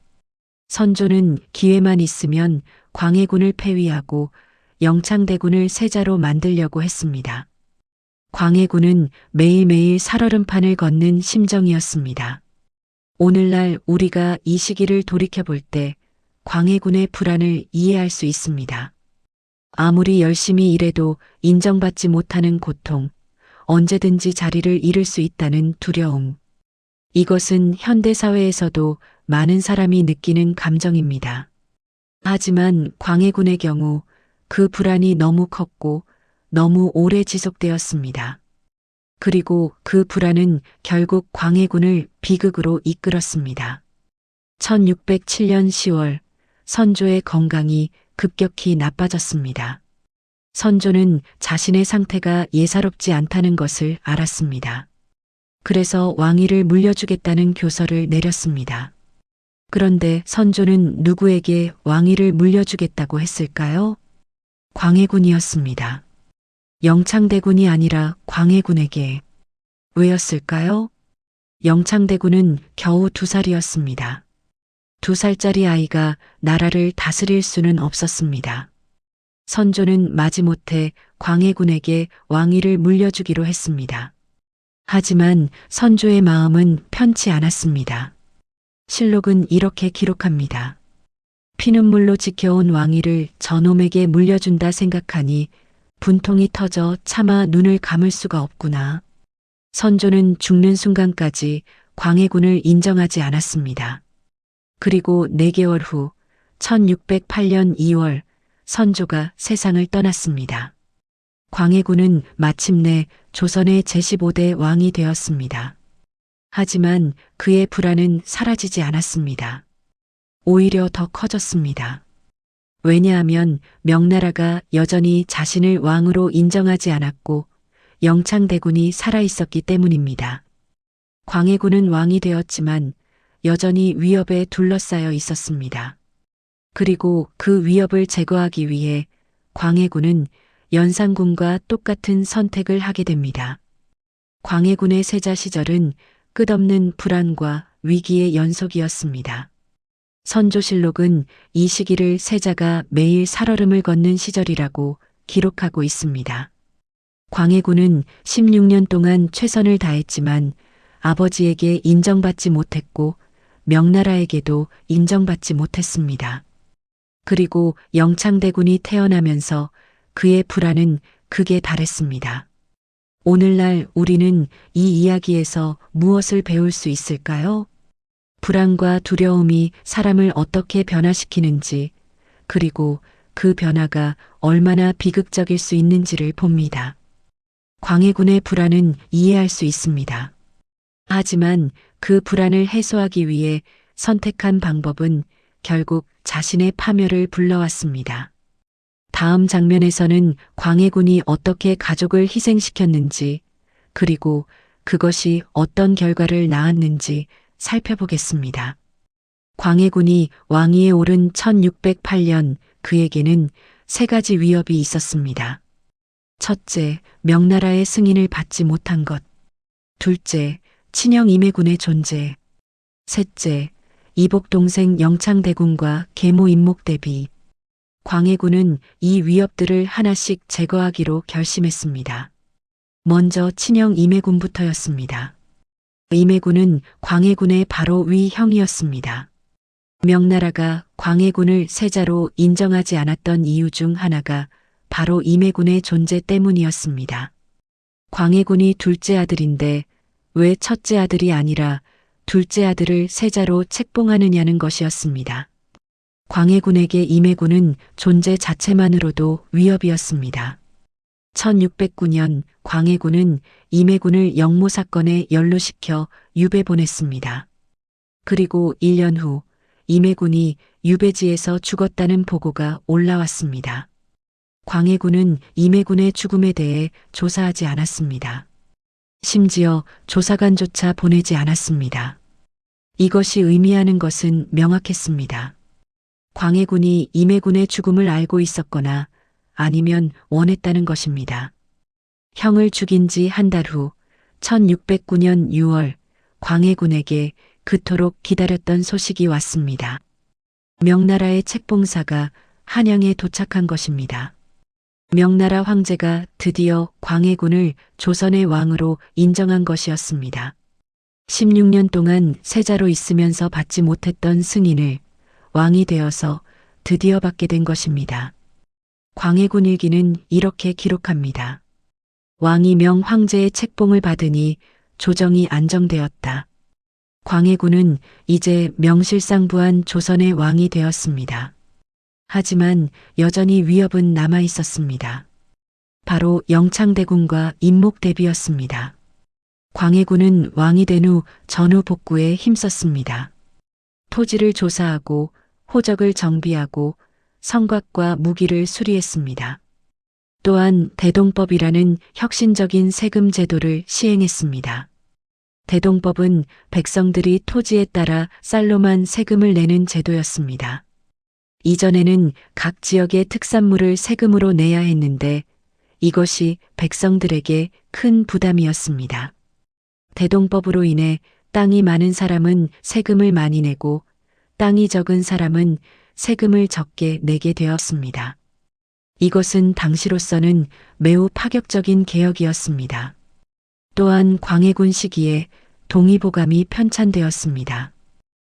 선조는 기회만 있으면 광해군을 폐위하고 영창대군을 세자로 만들려고 했습니다. 광해군은 매일매일 살얼음판을 걷는 심정이었습니다. 오늘날 우리가 이 시기를 돌이켜볼 때 광해군의 불안을 이해할 수 있습니다. 아무리 열심히 일해도 인정받지 못하는 고통, 언제든지 자리를 잃을 수 있다는 두려움. 이것은 현대사회에서도 많은 사람이 느끼는 감정입니다. 하지만 광해군의 경우 그 불안이 너무 컸고 너무 오래 지속되었습니다. 그리고 그 불안은 결국 광해군을 비극으로 이끌었습니다. 1607년 10월 선조의 건강이 급격히 나빠졌습니다. 선조는 자신의 상태가 예사롭지 않다는 것을 알았습니다. 그래서 왕위를 물려주겠다는 교서를 내렸습니다. 그런데 선조는 누구에게 왕위를 물려주겠다고 했을까요? 광해군이었습니다. 영창대군이 아니라 광해군에게. 왜였을까요? 영창대군은 겨우 2살이었습니다. 2살짜리 아이가 나라를 다스릴 수는 없었습니다. 선조는 마지못해 광해군에게 왕위를 물려주기로 했습니다. 하지만 선조의 마음은 편치 않았습니다. 실록은 이렇게 기록합니다. 피눈물로 지켜온 왕위를 저놈에게 물려준다 생각하니 분통이 터져 차마 눈을 감을 수가 없구나. 선조는 죽는 순간까지 광해군을 인정하지 않았습니다. 그리고 4개월 후 1608년 2월 선조가 세상을 떠났습니다. 광해군은 마침내 조선의 제15대 왕이 되었습니다. 하지만 그의 불안은 사라지지 않았습니다. 오히려 더 커졌습니다. 왜냐하면 명나라가 여전히 자신을 왕으로 인정하지 않았고 영창대군이 살아있었기 때문입니다. 광해군은 왕이 되었지만 여전히 위협에 둘러싸여 있었습니다. 그리고 그 위협을 제거하기 위해 광해군은 연산군과 똑같은 선택을 하게 됩니다. 광해군의 세자 시절은 끝없는 불안과 위기의 연속이었습니다. 선조실록은 이 시기를 세자가 매일 살얼음을 걷는 시절이라고 기록하고 있습니다. 광해군은 16년 동안 최선을 다했지만 아버지에게 인정받지 못했고 명나라에게도 인정받지 못했습니다. 그리고 영창대군이 태어나면서 그의 불안은 극에 달했습니다. 오늘날 우리는 이 이야기에서 무엇을 배울 수 있을까요? 불안과 두려움이 사람을 어떻게 변화시키는지, 그리고 그 변화가 얼마나 비극적일 수 있는지를 봅니다. 광해군의 불안은 이해할 수 있습니다. 하지만 그 불안을 해소하기 위해 선택한 방법은 결국 자신의 파멸을 불러왔습니다. 다음 장면에서는 광해군이 어떻게 가족을 희생시켰는지, 그리고 그것이 어떤 결과를 낳았는지 살펴보겠습니다. 광해군이 왕위에 오른 1608년 그에게는 세 가지 위협이 있었습니다. 첫째, 명나라의 승인을 받지 못한 것. 둘째, 친형 임해군의 존재. 셋째, 이복 동생 영창대군과 계모 임목 대비. 광해군은 이 위협들을 하나씩 제거하기로 결심했습니다. 먼저 친형 임해군부터였습니다. 임해군은 광해군의 바로 위 형이었습니다. 명나라가 광해군을 세자로 인정하지 않았던 이유 중 하나가 바로 임해군의 존재 때문이었습니다. 광해군이 둘째 아들인데 왜 첫째 아들이 아니라 둘째 아들을 세자로 책봉하느냐는 것이었습니다. 광해군에게 임해군은 존재 자체만으로도 위협이었습니다. 1609년 광해군은 임해군을 영모 사건에 연루시켜 유배 보냈습니다. 그리고 1년 후 임해군이 유배지에서 죽었다는 보고가 올라왔습니다. 광해군은 임해군의 죽음에 대해 조사하지 않았습니다. 심지어 조사관조차 보내지 않았습니다. 이것이 의미하는 것은 명확했습니다. 광해군이 임해군의 죽음을 알고 있었거나 아니면 원했다는 것입니다. 형을 죽인 지 한 달 후 1609년 6월 광해군에게 그토록 기다렸던 소식이 왔습니다. 명나라의 책봉사가 한양에 도착한 것입니다. 명나라 황제가 드디어 광해군을 조선의 왕으로 인정한 것이었습니다. 16년 동안 세자로 있으면서 받지 못했던 승인을 왕이 되어서 드디어 받게 된 것입니다. 광해군 일기는 이렇게 기록합니다. 왕이 명 황제의 책봉을 받으니 조정이 안정되었다. 광해군은 이제 명실상부한 조선의 왕이 되었습니다. 하지만 여전히 위협은 남아 있었습니다. 바로 영창대군과 임목대비였습니다. 광해군은 왕이 된 후 전후 복구에 힘썼습니다. 토지를 조사하고 호적을 정비하고 성곽과 무기를 수리했습니다. 또한 대동법이라는 혁신적인 세금 제도를 시행했습니다. 대동법은 백성들이 토지에 따라 쌀로만 세금을 내는 제도였습니다. 이전에는 각 지역의 특산물을 세금으로 내야 했는데 이것이 백성들에게 큰 부담이었습니다. 대동법으로 인해 땅이 많은 사람은 세금을 많이 내고 땅이 적은 사람은 세금을 적게 내게 되었습니다. 이것은 당시로서는 매우 파격적인 개혁이었습니다. 또한 광해군 시기에 동의보감이 편찬되었습니다.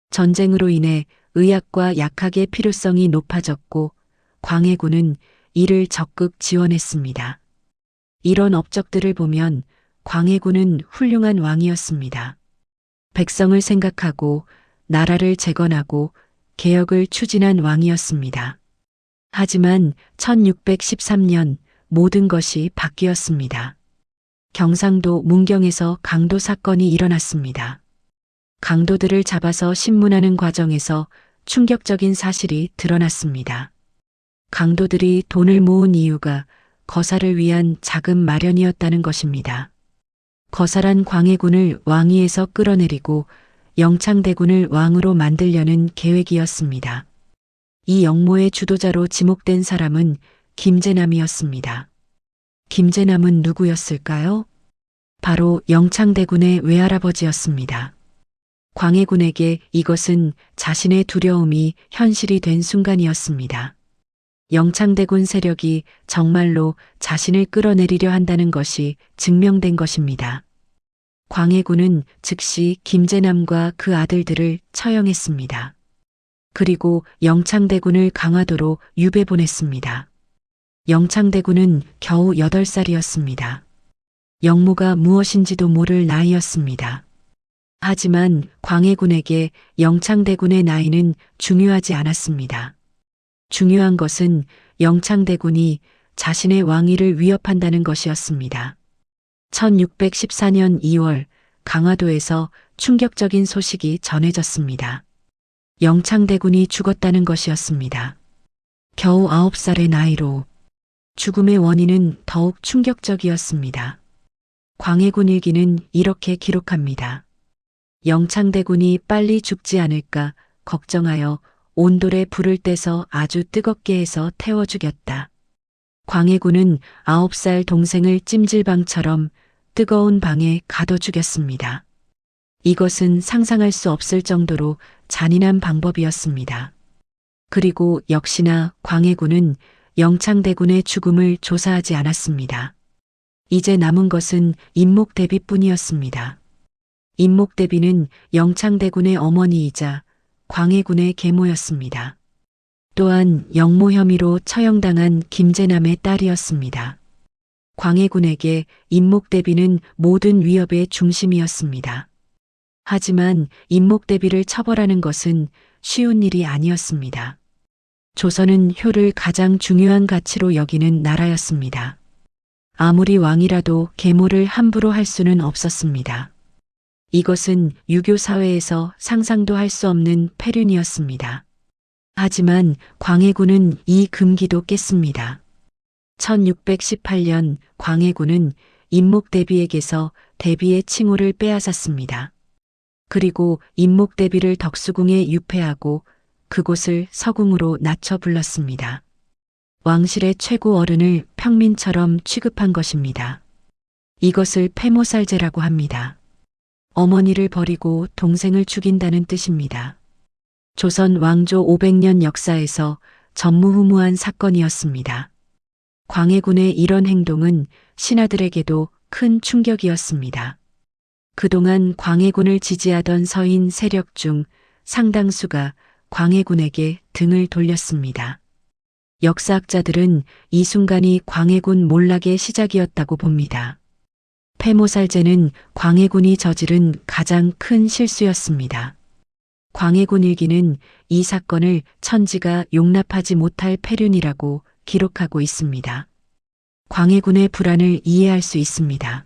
전쟁으로 인해 의학과 약학의 필요성이 높아졌고 광해군은 이를 적극 지원했습니다. 이런 업적들을 보면 광해군은 훌륭한 왕이었습니다. 백성을 생각하고 나라를 재건하고 개혁을 추진한 왕이었습니다. 하지만 1613년 모든 것이 바뀌었습니다. 경상도 문경에서 강도 사건이 일어났습니다. 강도들을 잡아서 신문하는 과정에서 충격적인 사실이 드러났습니다. 강도들이 돈을 모은 이유가 거사를 위한 자금 마련이었다는 것입니다. 거사란 광해군을 왕위에서 끌어내리고 영창대군을 왕으로 만들려는 계획이었습니다. 이 역모의 주도자로 지목된 사람은 김제남이었습니다. 김제남은 누구였을까요? 바로 영창대군의 외할아버지였습니다. 광해군에게 이것은 자신의 두려움이 현실이 된 순간이었습니다. 영창대군 세력이 정말로 자신을 끌어내리려 한다는 것이 증명된 것입니다. 광해군은 즉시 김제남과 그 아들들을 처형했습니다. 그리고 영창대군을 강화도로 유배 보냈습니다. 영창대군은 겨우 8살이었습니다. 역모가 무엇인지도 모를 나이였습니다. 하지만 광해군에게 영창대군의 나이는 중요하지 않았습니다. 중요한 것은 영창대군이 자신의 왕위를 위협한다는 것이었습니다. 1614년 2월 강화도에서 충격적인 소식이 전해졌습니다. 영창대군이 죽었다는 것이었습니다. 겨우 9살의 나이로. 죽음의 원인은 더욱 충격적이었습니다. 광해군 일기는 이렇게 기록합니다. 영창대군이 빨리 죽지 않을까 걱정하여 온돌에 불을 떼서 아주 뜨겁게 해서 태워 죽였다. 광해군은 9살 동생을 찜질방처럼 뜨거운 방에 가둬 죽였습니다. 이것은 상상할 수 없을 정도로 잔인한 방법이었습니다. 그리고 역시나 광해군은 영창대군의 죽음을 조사하지 않았습니다. 이제 남은 것은 임목대비뿐이었습니다. 임목대비는 영창대군의 어머니이자 광해군의 계모였습니다. 또한 영모 혐의로 처형당한 김제남의 딸이었습니다. 광해군에게 임목대비는 모든 위협의 중심이었습니다. 하지만 임목대비를 처벌하는 것은 쉬운 일이 아니었습니다. 조선은 효를 가장 중요한 가치로 여기는 나라였습니다. 아무리 왕이라도 계모를 함부로 할 수는 없었습니다. 이것은 유교 사회에서 상상도 할 수 없는 폐륜이었습니다. 하지만 광해군은 이 금기도 깼습니다. 1618년 광해군은 임목대비에게서 대비의 칭호를 빼앗았습니다. 그리고 임목대비를 덕수궁에 유폐하고 그곳을 서궁으로 낮춰 불렀습니다. 왕실의 최고 어른을 평민처럼 취급한 것입니다. 이것을 폐모살제라고 합니다. 어머니를 버리고 동생을 죽인다는 뜻입니다. 조선 왕조 500년 역사에서 전무후무한 사건이었습니다. 광해군의 이런 행동은 신하들에게도 큰 충격이었습니다. 그동안 광해군을 지지하던 서인 세력 중 상당수가 광해군에게 등을 돌렸습니다. 역사학자들은 이 순간이 광해군 몰락의 시작이었다고 봅니다. 폐모살제는 광해군이 저지른 가장 큰 실수였습니다. 광해군 일기는 이 사건을 천지가 용납하지 못할 폐륜이라고 기록하고 있습니다. 광해군의 불안을 이해할 수 있습니다.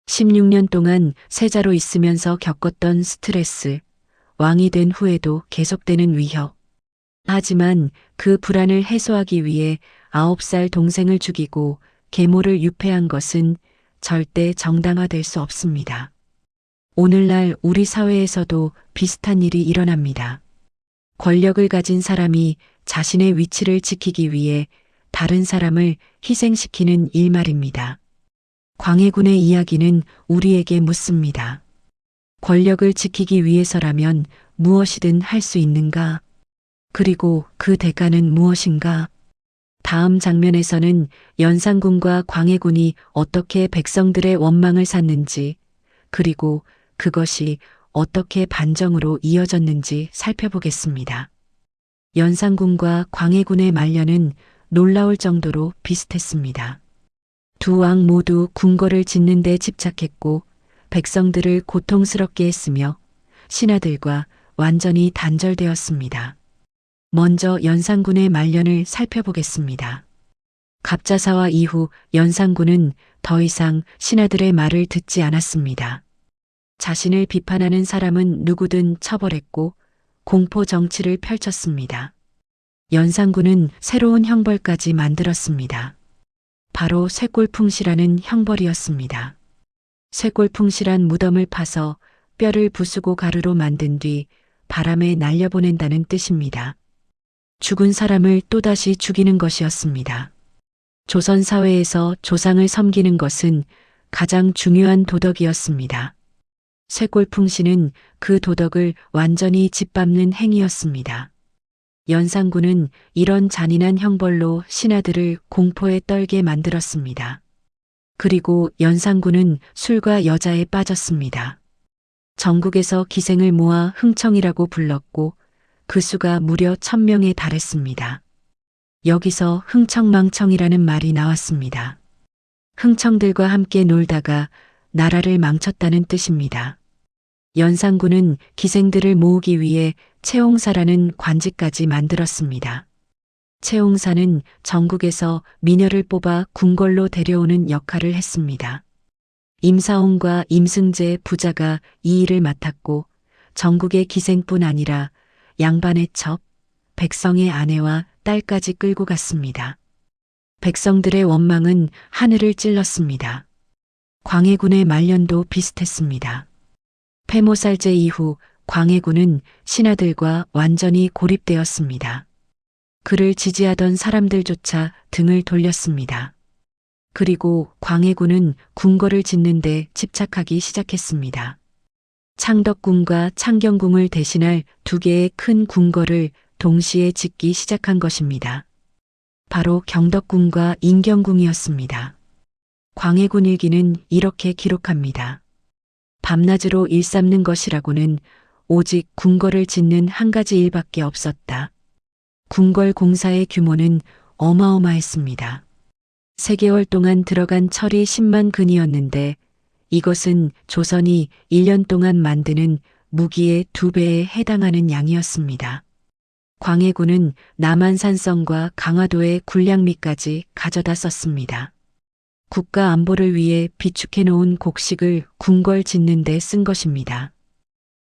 16년 동안 세자로 있으면서 겪었던 스트레스, 왕이 된 후에도 계속되는 위협. 하지만 그 불안을 해소하기 위해 9살 동생을 죽이고 계모를 유폐한 것은 절대 정당화될 수 없습니다. 오늘날 우리 사회에서도 비슷한 일이 일어납니다. 권력을 가진 사람이 자신의 위치를 지키기 위해 다른 사람을 희생시키는 일 말입니다. 광해군의 이야기는 우리에게 묻습니다. 권력을 지키기 위해서라면 무엇이든 할 수 있는가? 그리고 그 대가는 무엇인가? 다음 장면에서는 연산군과 광해군이 어떻게 백성들의 원망을 샀는지, 그리고 그것이 어떻게 반정으로 이어졌는지 살펴보겠습니다. 연산군과 광해군의 말년은 놀라울 정도로 비슷했습니다. 두 왕 모두 궁궐을 짓는 데 집착했고 백성들을 고통스럽게 했으며 신하들과 완전히 단절되었습니다. 먼저 연산군의 말년을 살펴보겠습니다. 갑자사화 이후 연산군은 더 이상 신하들의 말을 듣지 않았습니다. 자신을 비판하는 사람은 누구든 처벌했고 공포 정치를 펼쳤습니다. 연산군은 새로운 형벌까지 만들었습니다. 바로 쇠골풍시라는 형벌이었습니다. 쇠골풍시란 무덤을 파서 뼈를 부수고 가루로 만든 뒤 바람에 날려보낸다는 뜻입니다. 죽은 사람을 또다시 죽이는 것이었습니다. 조선 사회에서 조상을 섬기는 것은 가장 중요한 도덕이었습니다. 쇠골풍시는 그 도덕을 완전히 짓밟는 행위였습니다. 연산군은 이런 잔인한 형벌로 신하들을 공포에 떨게 만들었습니다. 그리고 연산군은 술과 여자에 빠졌습니다. 전국에서 기생을 모아 흥청이라고 불렀고 그 수가 무려 1000명에 달했습니다. 여기서 흥청망청이라는 말이 나왔습니다. 흥청들과 함께 놀다가 나라를 망쳤다는 뜻입니다. 연산군은 기생들을 모으기 위해 채홍사라는 관직까지 만들었습니다. 채옹사는 전국에서 미녀를 뽑아 궁궐로 데려오는 역할을 했습니다. 임사홍과 임승재 부자가 이 일을 맡았고 전국의 기생뿐 아니라 양반의 첩, 백성의 아내와 딸까지 끌고 갔습니다. 백성들의 원망은 하늘을 찔렀습니다. 광해군의 말년도 비슷했습니다. 패모살제 이후 광해군은 신하들과 완전히 고립되었습니다. 그를 지지하던 사람들조차 등을 돌렸습니다. 그리고 광해군은 궁궐을 짓는 데 집착하기 시작했습니다. 창덕궁과 창경궁을 대신할 두 개의 큰 궁궐을 동시에 짓기 시작한 것입니다. 바로 경덕궁과 인경궁이었습니다. 광해군 일기는 이렇게 기록합니다. 밤낮으로 일삼는 것이라고는 오직 궁궐을 짓는 한 가지 일밖에 없었다. 궁궐 공사의 규모는 어마어마했습니다. 3개월 동안 들어간 철이 10만 근이었는데 이것은 조선이 1년 동안 만드는 무기의 2배에 해당하는 양이었습니다. 광해군은 남한산성과 강화도의 군량미까지 가져다 썼습니다. 국가 안보를 위해 비축해 놓은 곡식을 궁궐 짓는 데 쓴 것입니다.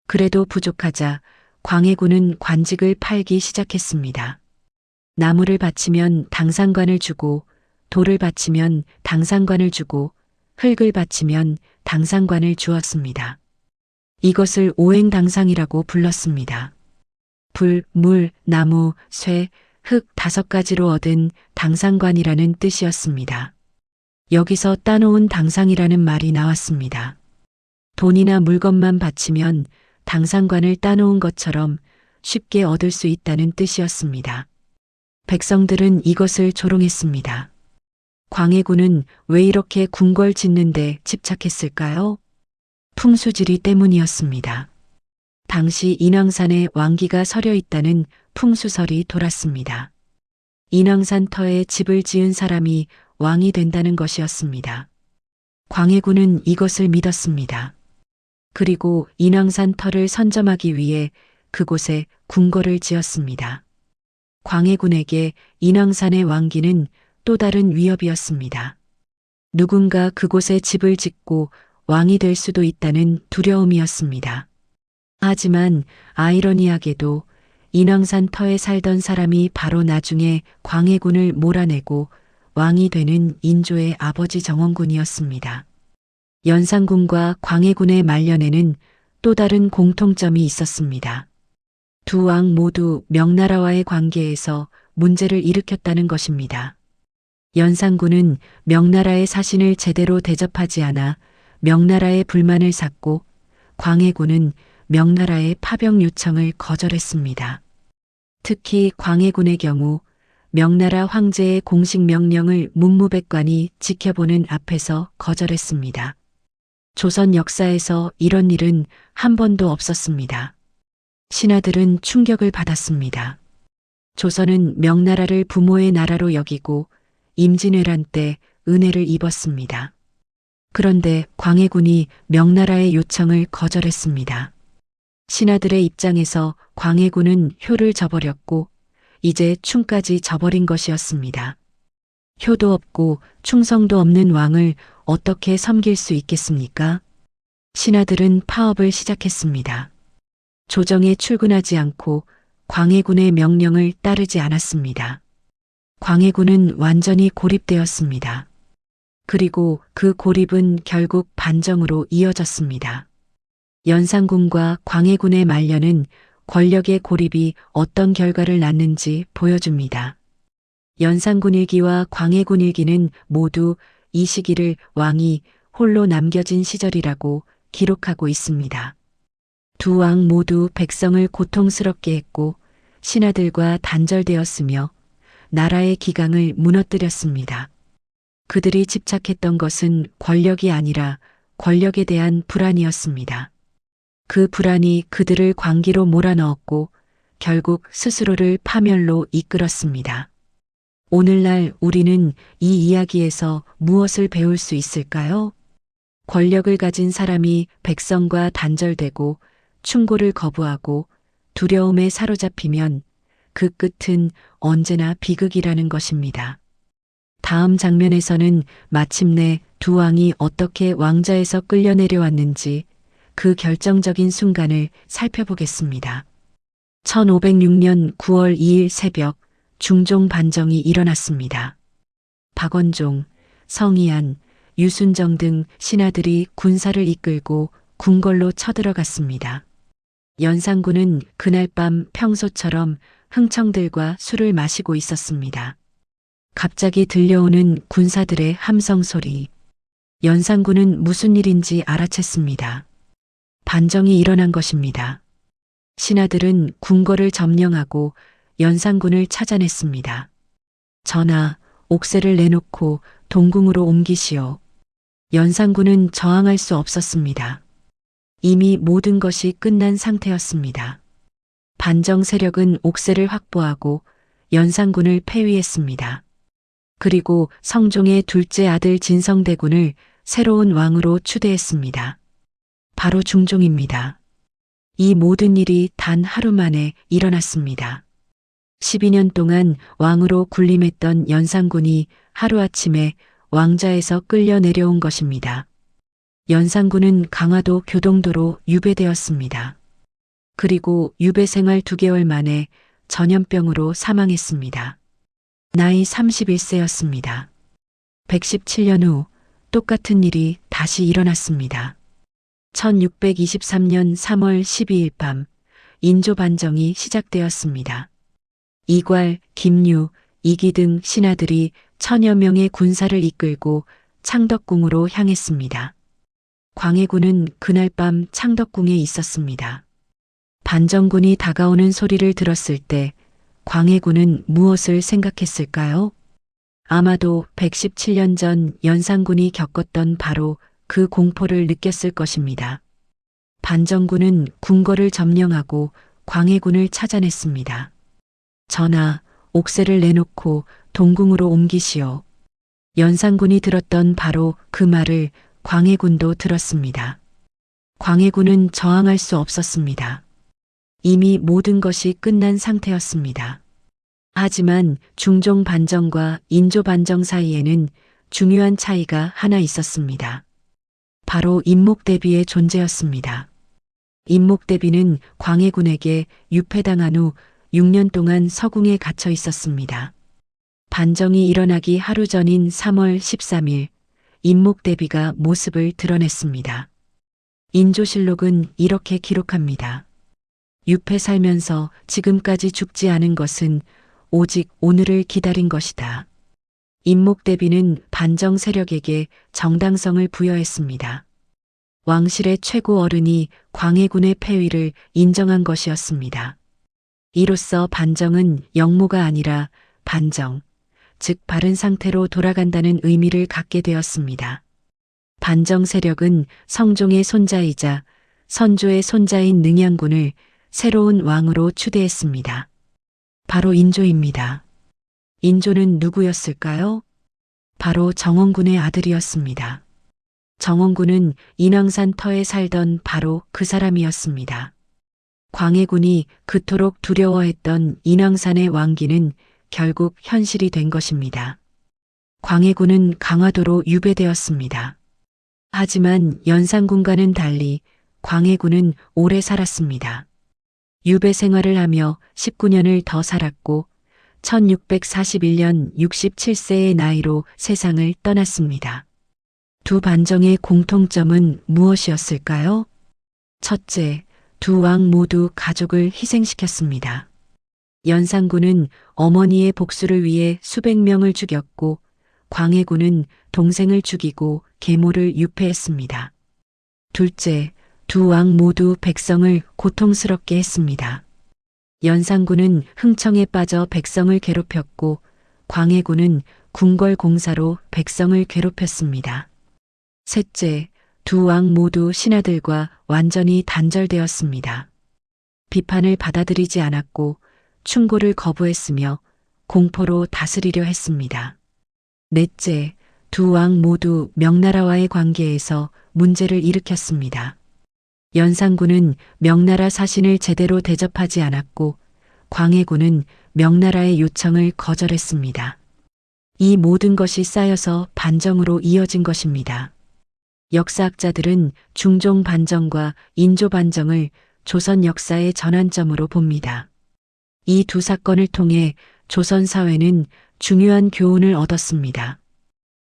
그래도 부족하자 광해군은 관직을 팔기 시작했습니다. 나무를 바치면 당상관을 주고 돌을 바치면 당상관을 주고 흙을 바치면 당상관을 주었습니다. 이것을 오행당상이라고 불렀습니다. 불, 물, 나무, 쇠, 흙 5가지로 얻은 당상관이라는 뜻이었습니다. 여기서 따놓은 당상이라는 말이 나왔습니다. 돈이나 물건만 바치면 당상관을 따놓은 것처럼 쉽게 얻을 수 있다는 뜻이었습니다. 백성들은 이것을 조롱했습니다. 광해군은 왜 이렇게 궁궐 짓는데 집착했을까요? 풍수지리 때문이었습니다. 당시 인왕산에 왕기가 서려 있다는 풍수설이 돌았습니다. 인왕산 터에 집을 지은 사람이 왕이 된다는 것이었습니다. 광해군은 이것을 믿었습니다. 그리고 인왕산 터를 선점하기 위해 그곳에 궁궐을 지었습니다. 광해군에게 인왕산의 왕기는 또 다른 위협이었습니다. 누군가 그곳에 집을 짓고 왕이 될 수도 있다는 두려움이었습니다. 하지만 아이러니하게도 인왕산 터에 살던 사람이 바로 나중에 광해군을 몰아내고 왕이 되는 인조의 아버지 정원군이었습니다. 연산군과 광해군의 말년에는 또 다른 공통점이 있었습니다. 두 왕 모두 명나라와의 관계에서 문제를 일으켰다는 것입니다. 연산군은 명나라의 사신을 제대로 대접하지 않아 명나라의 불만을 샀고 광해군은 명나라의 파병 요청을 거절했습니다. 특히 광해군의 경우 명나라 황제의 공식 명령을 문무백관이 지켜보는 앞에서 거절했습니다. 조선 역사에서 이런 일은 한 번도 없었습니다. 신하들은 충격을 받았습니다. 조선은 명나라를 부모의 나라로 여기고 임진왜란 때 은혜를 입었습니다. 그런데 광해군이 명나라의 요청을 거절했습니다. 신하들의 입장에서 광해군은 효를 저버렸고 이제 충까지 저버린 것이었습니다. 효도 없고 충성도 없는 왕을 어떻게 섬길 수 있겠습니까? 신하들은 파업을 시작했습니다. 조정에 출근하지 않고 광해군의 명령을 따르지 않았습니다. 광해군은 완전히 고립되었습니다. 그리고 그 고립은 결국 반정으로 이어졌습니다. 연산군과 광해군의 말년은 권력의 고립이 어떤 결과를 낳는지 보여줍니다. 연산군 일기와 광해군 일기는 모두 이 시기를 왕이 홀로 남겨진 시절이라고 기록하고 있습니다. 두 왕 모두 백성을 고통스럽게 했고 신하들과 단절되었으며 나라의 기강을 무너뜨렸습니다. 그들이 집착했던 것은 권력이 아니라 권력에 대한 불안이었습니다. 그 불안이 그들을 광기로 몰아넣었고 결국 스스로를 파멸로 이끌었습니다. 오늘날 우리는 이 이야기에서 무엇을 배울 수 있을까요? 권력을 가진 사람이 백성과 단절되고 충고를 거부하고 두려움에 사로잡히면 그 끝은 언제나 비극이라는 것입니다. 다음 장면에서는 마침내 두 왕이 어떻게 왕좌에서 끌려 내려왔는지 그 결정적인 순간을 살펴보겠습니다. 1506년 9월 2일 새벽 중종 반정이 일어났습니다. 박원종, 성희안, 유순정 등 신하들이 군사를 이끌고 궁궐로 쳐들어갔습니다. 연산군은 그날 밤 평소처럼 흥청들과 술을 마시고 있었습니다. 갑자기 들려오는 군사들의 함성 소리. 연산군은 무슨 일인지 알아챘습니다. 반정이 일어난 것입니다. 신하들은 궁궐을 점령하고 연산군을 찾아냈습니다. 전하, 옥새를 내놓고 동궁으로 옮기시오. 연산군은 저항할 수 없었습니다. 이미 모든 것이 끝난 상태였습니다. 반정 세력은 옥새를 확보하고 연산군을 폐위했습니다. 그리고 성종의 둘째 아들 진성대군을 새로운 왕으로 추대했습니다. 바로 중종입니다. 이 모든 일이 단 하루 만에 일어났습니다. 12년 동안 왕으로 군림했던 연산군이 하루아침에 왕좌에서 끌려 내려온 것입니다. 연산군은 강화도 교동도로 유배되었습니다. 그리고 유배 생활 2개월 만에 전염병으로 사망했습니다. 나이 31세였습니다. 117년 후 똑같은 일이 다시 일어났습니다. 1623년 3월 12일 밤 인조 반정이 시작되었습니다. 이괄, 김유, 이기 등 신하들이 1000여 명의 군사를 이끌고 창덕궁으로 향했습니다. 광해군은 그날 밤 창덕궁에 있었습니다. 반정군이 다가오는 소리를 들었을 때 광해군은 무엇을 생각했을까요? 아마도 117년 전 연산군이 겪었던 바로 그 공포를 느꼈을 것입니다. 반정군은 궁궐을 점령하고 광해군을 찾아냈습니다. 전하, 옥새를 내놓고 동궁으로 옮기시오. 연산군이 들었던 바로 그 말을 광해군도 들었습니다. 광해군은 저항할 수 없었습니다. 이미 모든 것이 끝난 상태였습니다. 하지만 중종 반정과 인조 반정 사이에는 중요한 차이가 하나 있었습니다. 바로 임목대비의 존재였습니다. 임목대비는 광해군에게 유폐당한 후 6년 동안 서궁에 갇혀 있었습니다. 반정이 일어나기 하루 전인 3월 13일 임목대비가 모습을 드러냈습니다. 인조실록은 이렇게 기록합니다. 유폐 살면서 지금까지 죽지 않은 것은 오직 오늘을 기다린 것이다. 임목대비는 반정 세력에게 정당성을 부여했습니다. 왕실의 최고 어른이 광해군의 폐위를 인정한 것이었습니다. 이로써 반정은 영모가 아니라 반정, 즉 바른 상태로 돌아간다는 의미를 갖게 되었습니다. 반정 세력은 성종의 손자이자 선조의 손자인 능양군을 새로운 왕으로 추대했습니다. 바로 인조입니다. 인조는 누구였을까요? 바로 정원군의 아들이었습니다. 정원군은 인왕산 터에 살던 바로 그 사람이었습니다. 광해군이 그토록 두려워했던 인왕산의 왕기는 결국 현실이 된 것입니다. 광해군은 강화도로 유배되었습니다. 하지만 연산군과는 달리 광해군은 오래 살았습니다. 유배 생활을 하며 19년을 더 살았고 1641년 67세의 나이로 세상을 떠났습니다. 두 반정의 공통점은 무엇이었을까요? 첫째, 두 왕 모두 가족을 희생시켰습니다. 연산군은 어머니의 복수를 위해 수백 명을 죽였고 광해군은 동생을 죽이고 계모를 유폐했습니다. 둘째, 두 왕 모두 백성을 고통스럽게 했습니다. 연산군은 흥청에 빠져 백성을 괴롭혔고 광해군은 궁궐 공사로 백성을 괴롭혔습니다. 셋째, 두 왕 모두 신하들과 완전히 단절되었습니다. 비판을 받아들이지 않았고 충고를 거부했으며 공포로 다스리려 했습니다. 넷째, 두 왕 모두 명나라와의 관계에서 문제를 일으켰습니다. 연산군은 명나라 사신을 제대로 대접하지 않았고 광해군은 명나라의 요청을 거절했습니다. 이 모든 것이 쌓여서 반정으로 이어진 것입니다. 역사학자들은 중종 반정과 인조 반정을 조선 역사의 전환점으로 봅니다. 이 두 사건을 통해 조선 사회는 중요한 교훈을 얻었습니다.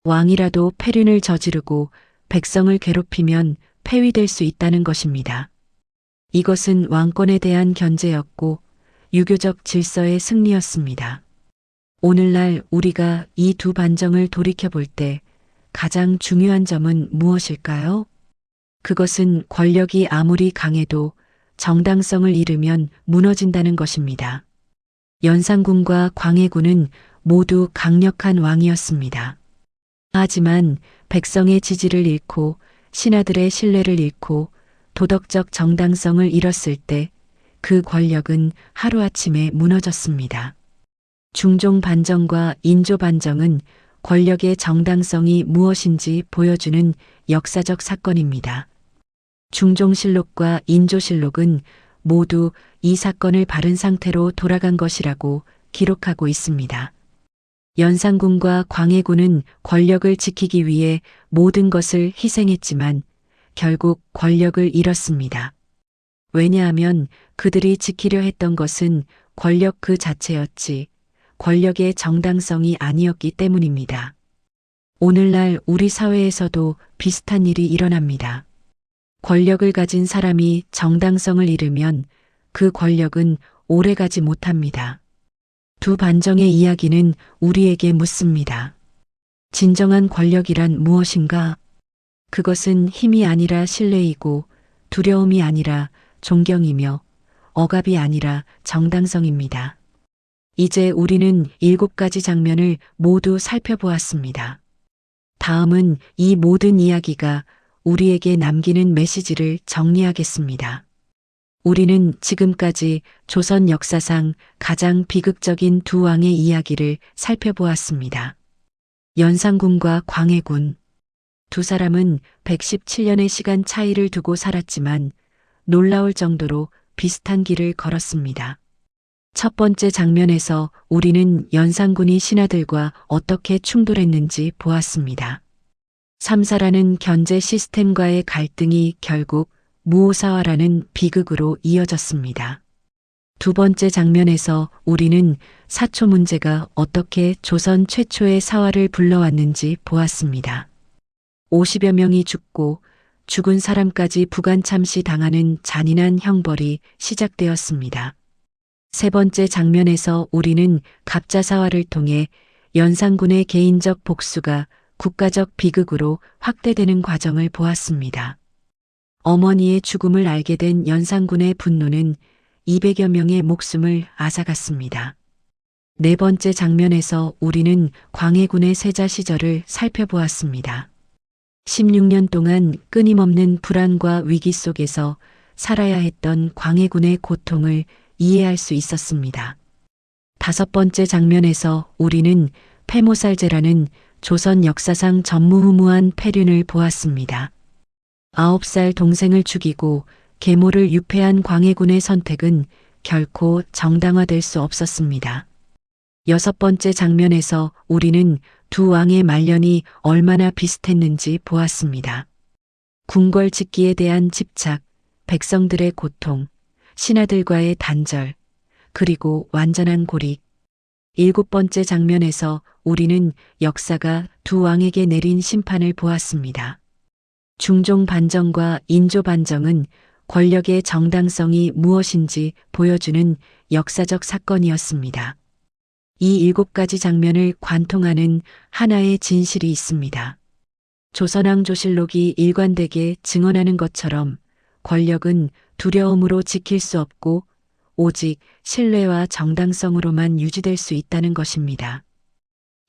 왕이라도 폐륜을 저지르고 백성을 괴롭히면 폐위될 수 있다는 것입니다. 이것은 왕권에 대한 견제였고 유교적 질서의 승리였습니다. 오늘날 우리가 이 두 반정을 돌이켜볼 때 가장 중요한 점은 무엇일까요? 그것은 권력이 아무리 강해도 정당성을 잃으면 무너진다는 것입니다. 연산군과 광해군은 모두 강력한 왕이었습니다. 하지만 백성의 지지를 잃고 신하들의 신뢰를 잃고 도덕적 정당성을 잃었을 때 그 권력은 하루아침에 무너졌습니다. 중종 반정과 인조 반정은 권력의 정당성이 무엇인지 보여주는 역사적 사건입니다. 중종실록과 인조실록은 모두 이 사건을 바른 상태로 돌아간 것이라고 기록하고 있습니다. 연산군과 광해군은 권력을 지키기 위해 모든 것을 희생했지만 결국 권력을 잃었습니다. 왜냐하면 그들이 지키려 했던 것은 권력 그 자체였지 권력의 정당성이 아니었기 때문입니다. 오늘날 우리 사회에서도 비슷한 일이 일어납니다. 권력을 가진 사람이 정당성을 잃으면 그 권력은 오래가지 못합니다. 두 반정의 이야기는 우리에게 묻습니다. 진정한 권력이란 무엇인가? 그것은 힘이 아니라 신뢰이고 두려움이 아니라 존경이며 억압이 아니라 정당성입니다. 이제 우리는 7가지 장면을 모두 살펴보았습니다. 다음은 이 모든 이야기가 우리에게 남기는 메시지를 정리하겠습니다. 우리는 지금까지 조선 역사상 가장 비극적인 두 왕의 이야기를 살펴보았습니다. 연산군과 광해군. 두 사람은 117년의 시간 차이를 두고 살았지만 놀라울 정도로 비슷한 길을 걸었습니다. 첫 번째 장면에서 우리는 연산군이 신하들과 어떻게 충돌했는지 보았습니다. 삼사라는 견제 시스템과의 갈등이 결국 무오사화라는 비극으로 이어졌습니다. 두 번째 장면에서 우리는 사초 문제가 어떻게 조선 최초의 사화를 불러왔는지 보았습니다. 50여 명이 죽고 죽은 사람까지 부관참시 당하는 잔인한 형벌이 시작되었습니다. 세 번째 장면에서 우리는 갑자사화를 통해 연산군의 개인적 복수가 국가적 비극으로 확대되는 과정을 보았습니다. 어머니의 죽음을 알게 된 연산군의 분노는 200여 명의 목숨을 앗아갔습니다. 네 번째 장면에서 우리는 광해군의 세자 시절을 살펴보았습니다. 16년 동안 끊임없는 불안과 위기 속에서 살아야 했던 광해군의 고통을 이해할 수 있었습니다. 다섯 번째 장면에서 우리는 폐모살제라는 조선 역사상 전무후무한 폐륜을 보았습니다. 9살 동생을 죽이고 계모를 유폐한 광해군의 선택은 결코 정당화될 수 없었습니다. 여섯 번째 장면에서 우리는 두 왕의 말년이 얼마나 비슷했는지 보았습니다. 궁궐 짓기에 대한 집착, 백성들의 고통, 신하들과의 단절, 그리고 완전한 고립. 일곱 번째 장면에서 우리는 역사가 두 왕에게 내린 심판을 보았습니다. 중종 반정과 인조 반정은 권력의 정당성이 무엇인지 보여주는 역사적 사건이었습니다. 이 7가지 장면을 관통하는 하나의 진실이 있습니다. 조선왕조실록이 일관되게 증언하는 것처럼 권력은 두려움으로 지킬 수 없고 오직 신뢰와 정당성으로만 유지될 수 있다는 것입니다.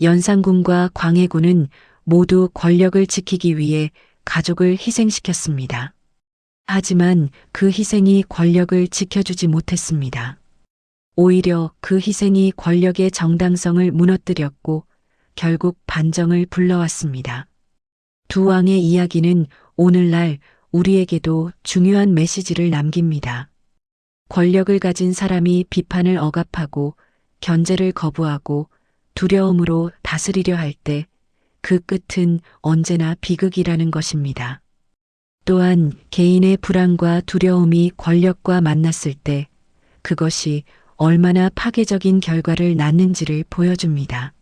연산군과 광해군은 모두 권력을 지키기 위해 가족을 희생시켰습니다. 하지만 그 희생이 권력을 지켜주지 못했습니다. 오히려 그 희생이 권력의 정당성을 무너뜨렸고 결국 반정을 불러왔습니다. 두 왕의 이야기는 오늘날 우리에게도 중요한 메시지를 남깁니다. 권력을 가진 사람이 비판을 억압하고 견제를 거부하고 두려움으로 다스리려 할 때 그 끝은 언제나 비극이라는 것입니다. 또한 개인의 불안과 두려움이 권력과 만났을 때 그것이 얼마나 파괴적인 결과를 낳는지를 보여줍니다.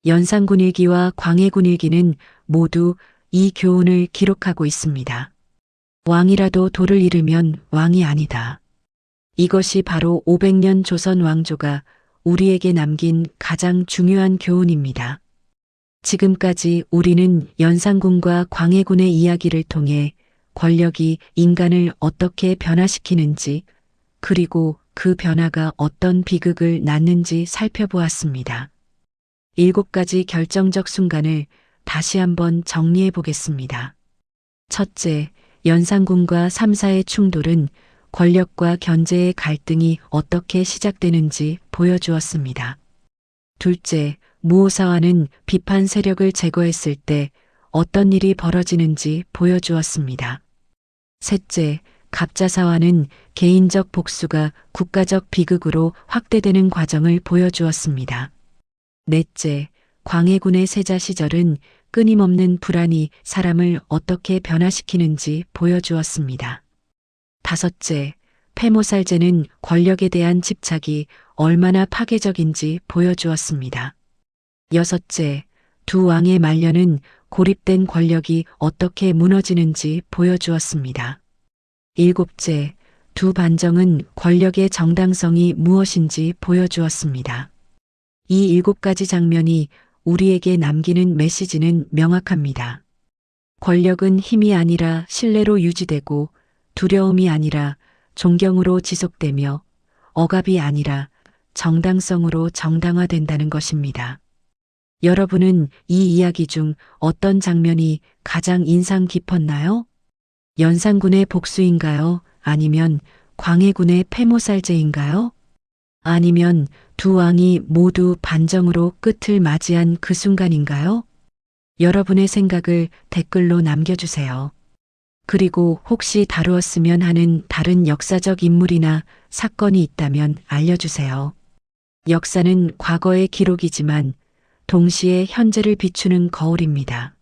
연산군일기와 광해군일기는 모두 이 교훈을 기록하고 있습니다. 왕이라도 도를 잃으면 왕이 아니다. 이것이 바로 500년 조선 왕조가 우리에게 남긴 가장 중요한 교훈입니다. 지금까지 우리는 연산군과 광해군의 이야기를 통해 권력이 인간을 어떻게 변화시키는지 그리고 그 변화가 어떤 비극을 낳는지 살펴보았습니다. 7가지 결정적 순간을 다시 한번 정리해 보겠습니다. 첫째, 연산군과 삼사의 충돌은 권력과 견제의 갈등이 어떻게 시작되는지 보여주었습니다. 둘째, 무오사화는 비판 세력을 제거했을 때 어떤 일이 벌어지는지 보여주었습니다. 셋째, 갑자사화는 개인적 복수가 국가적 비극으로 확대되는 과정을 보여주었습니다. 넷째, 광해군의 세자 시절은 끊임없는 불안이 사람을 어떻게 변화시키는지 보여주었습니다. 다섯째, 폐모살제는 권력에 대한 집착이 얼마나 파괴적인지 보여주었습니다. 여섯째, 두 왕의 말년은 고립된 권력이 어떻게 무너지는지 보여주었습니다. 일곱째, 두 반정은 권력의 정당성이 무엇인지 보여주었습니다. 이 7가지 장면이 우리에게 남기는 메시지는 명확합니다. 권력은 힘이 아니라 신뢰로 유지되고 두려움이 아니라 존경으로 지속되며 억압이 아니라 정당성으로 정당화된다는 것입니다. 여러분은 이 이야기 중 어떤 장면이 가장 인상 깊었나요? 연산군의 복수인가요? 아니면 광해군의 폐모살제인가요? 아니면 두 왕이 모두 반정으로 끝을 맞이한 그 순간인가요? 여러분의 생각을 댓글로 남겨주세요. 그리고 혹시 다루었으면 하는 다른 역사적 인물이나 사건이 있다면 알려주세요. 역사는 과거의 기록이지만 동시에 현재를 비추는 거울입니다.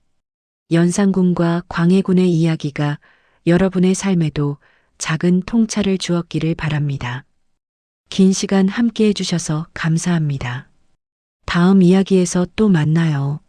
연산군과 광해군의 이야기가 여러분의 삶에도 작은 통찰을 주었기를 바랍니다. 긴 시간 함께 해주셔서 감사합니다. 다음 이야기에서 또 만나요.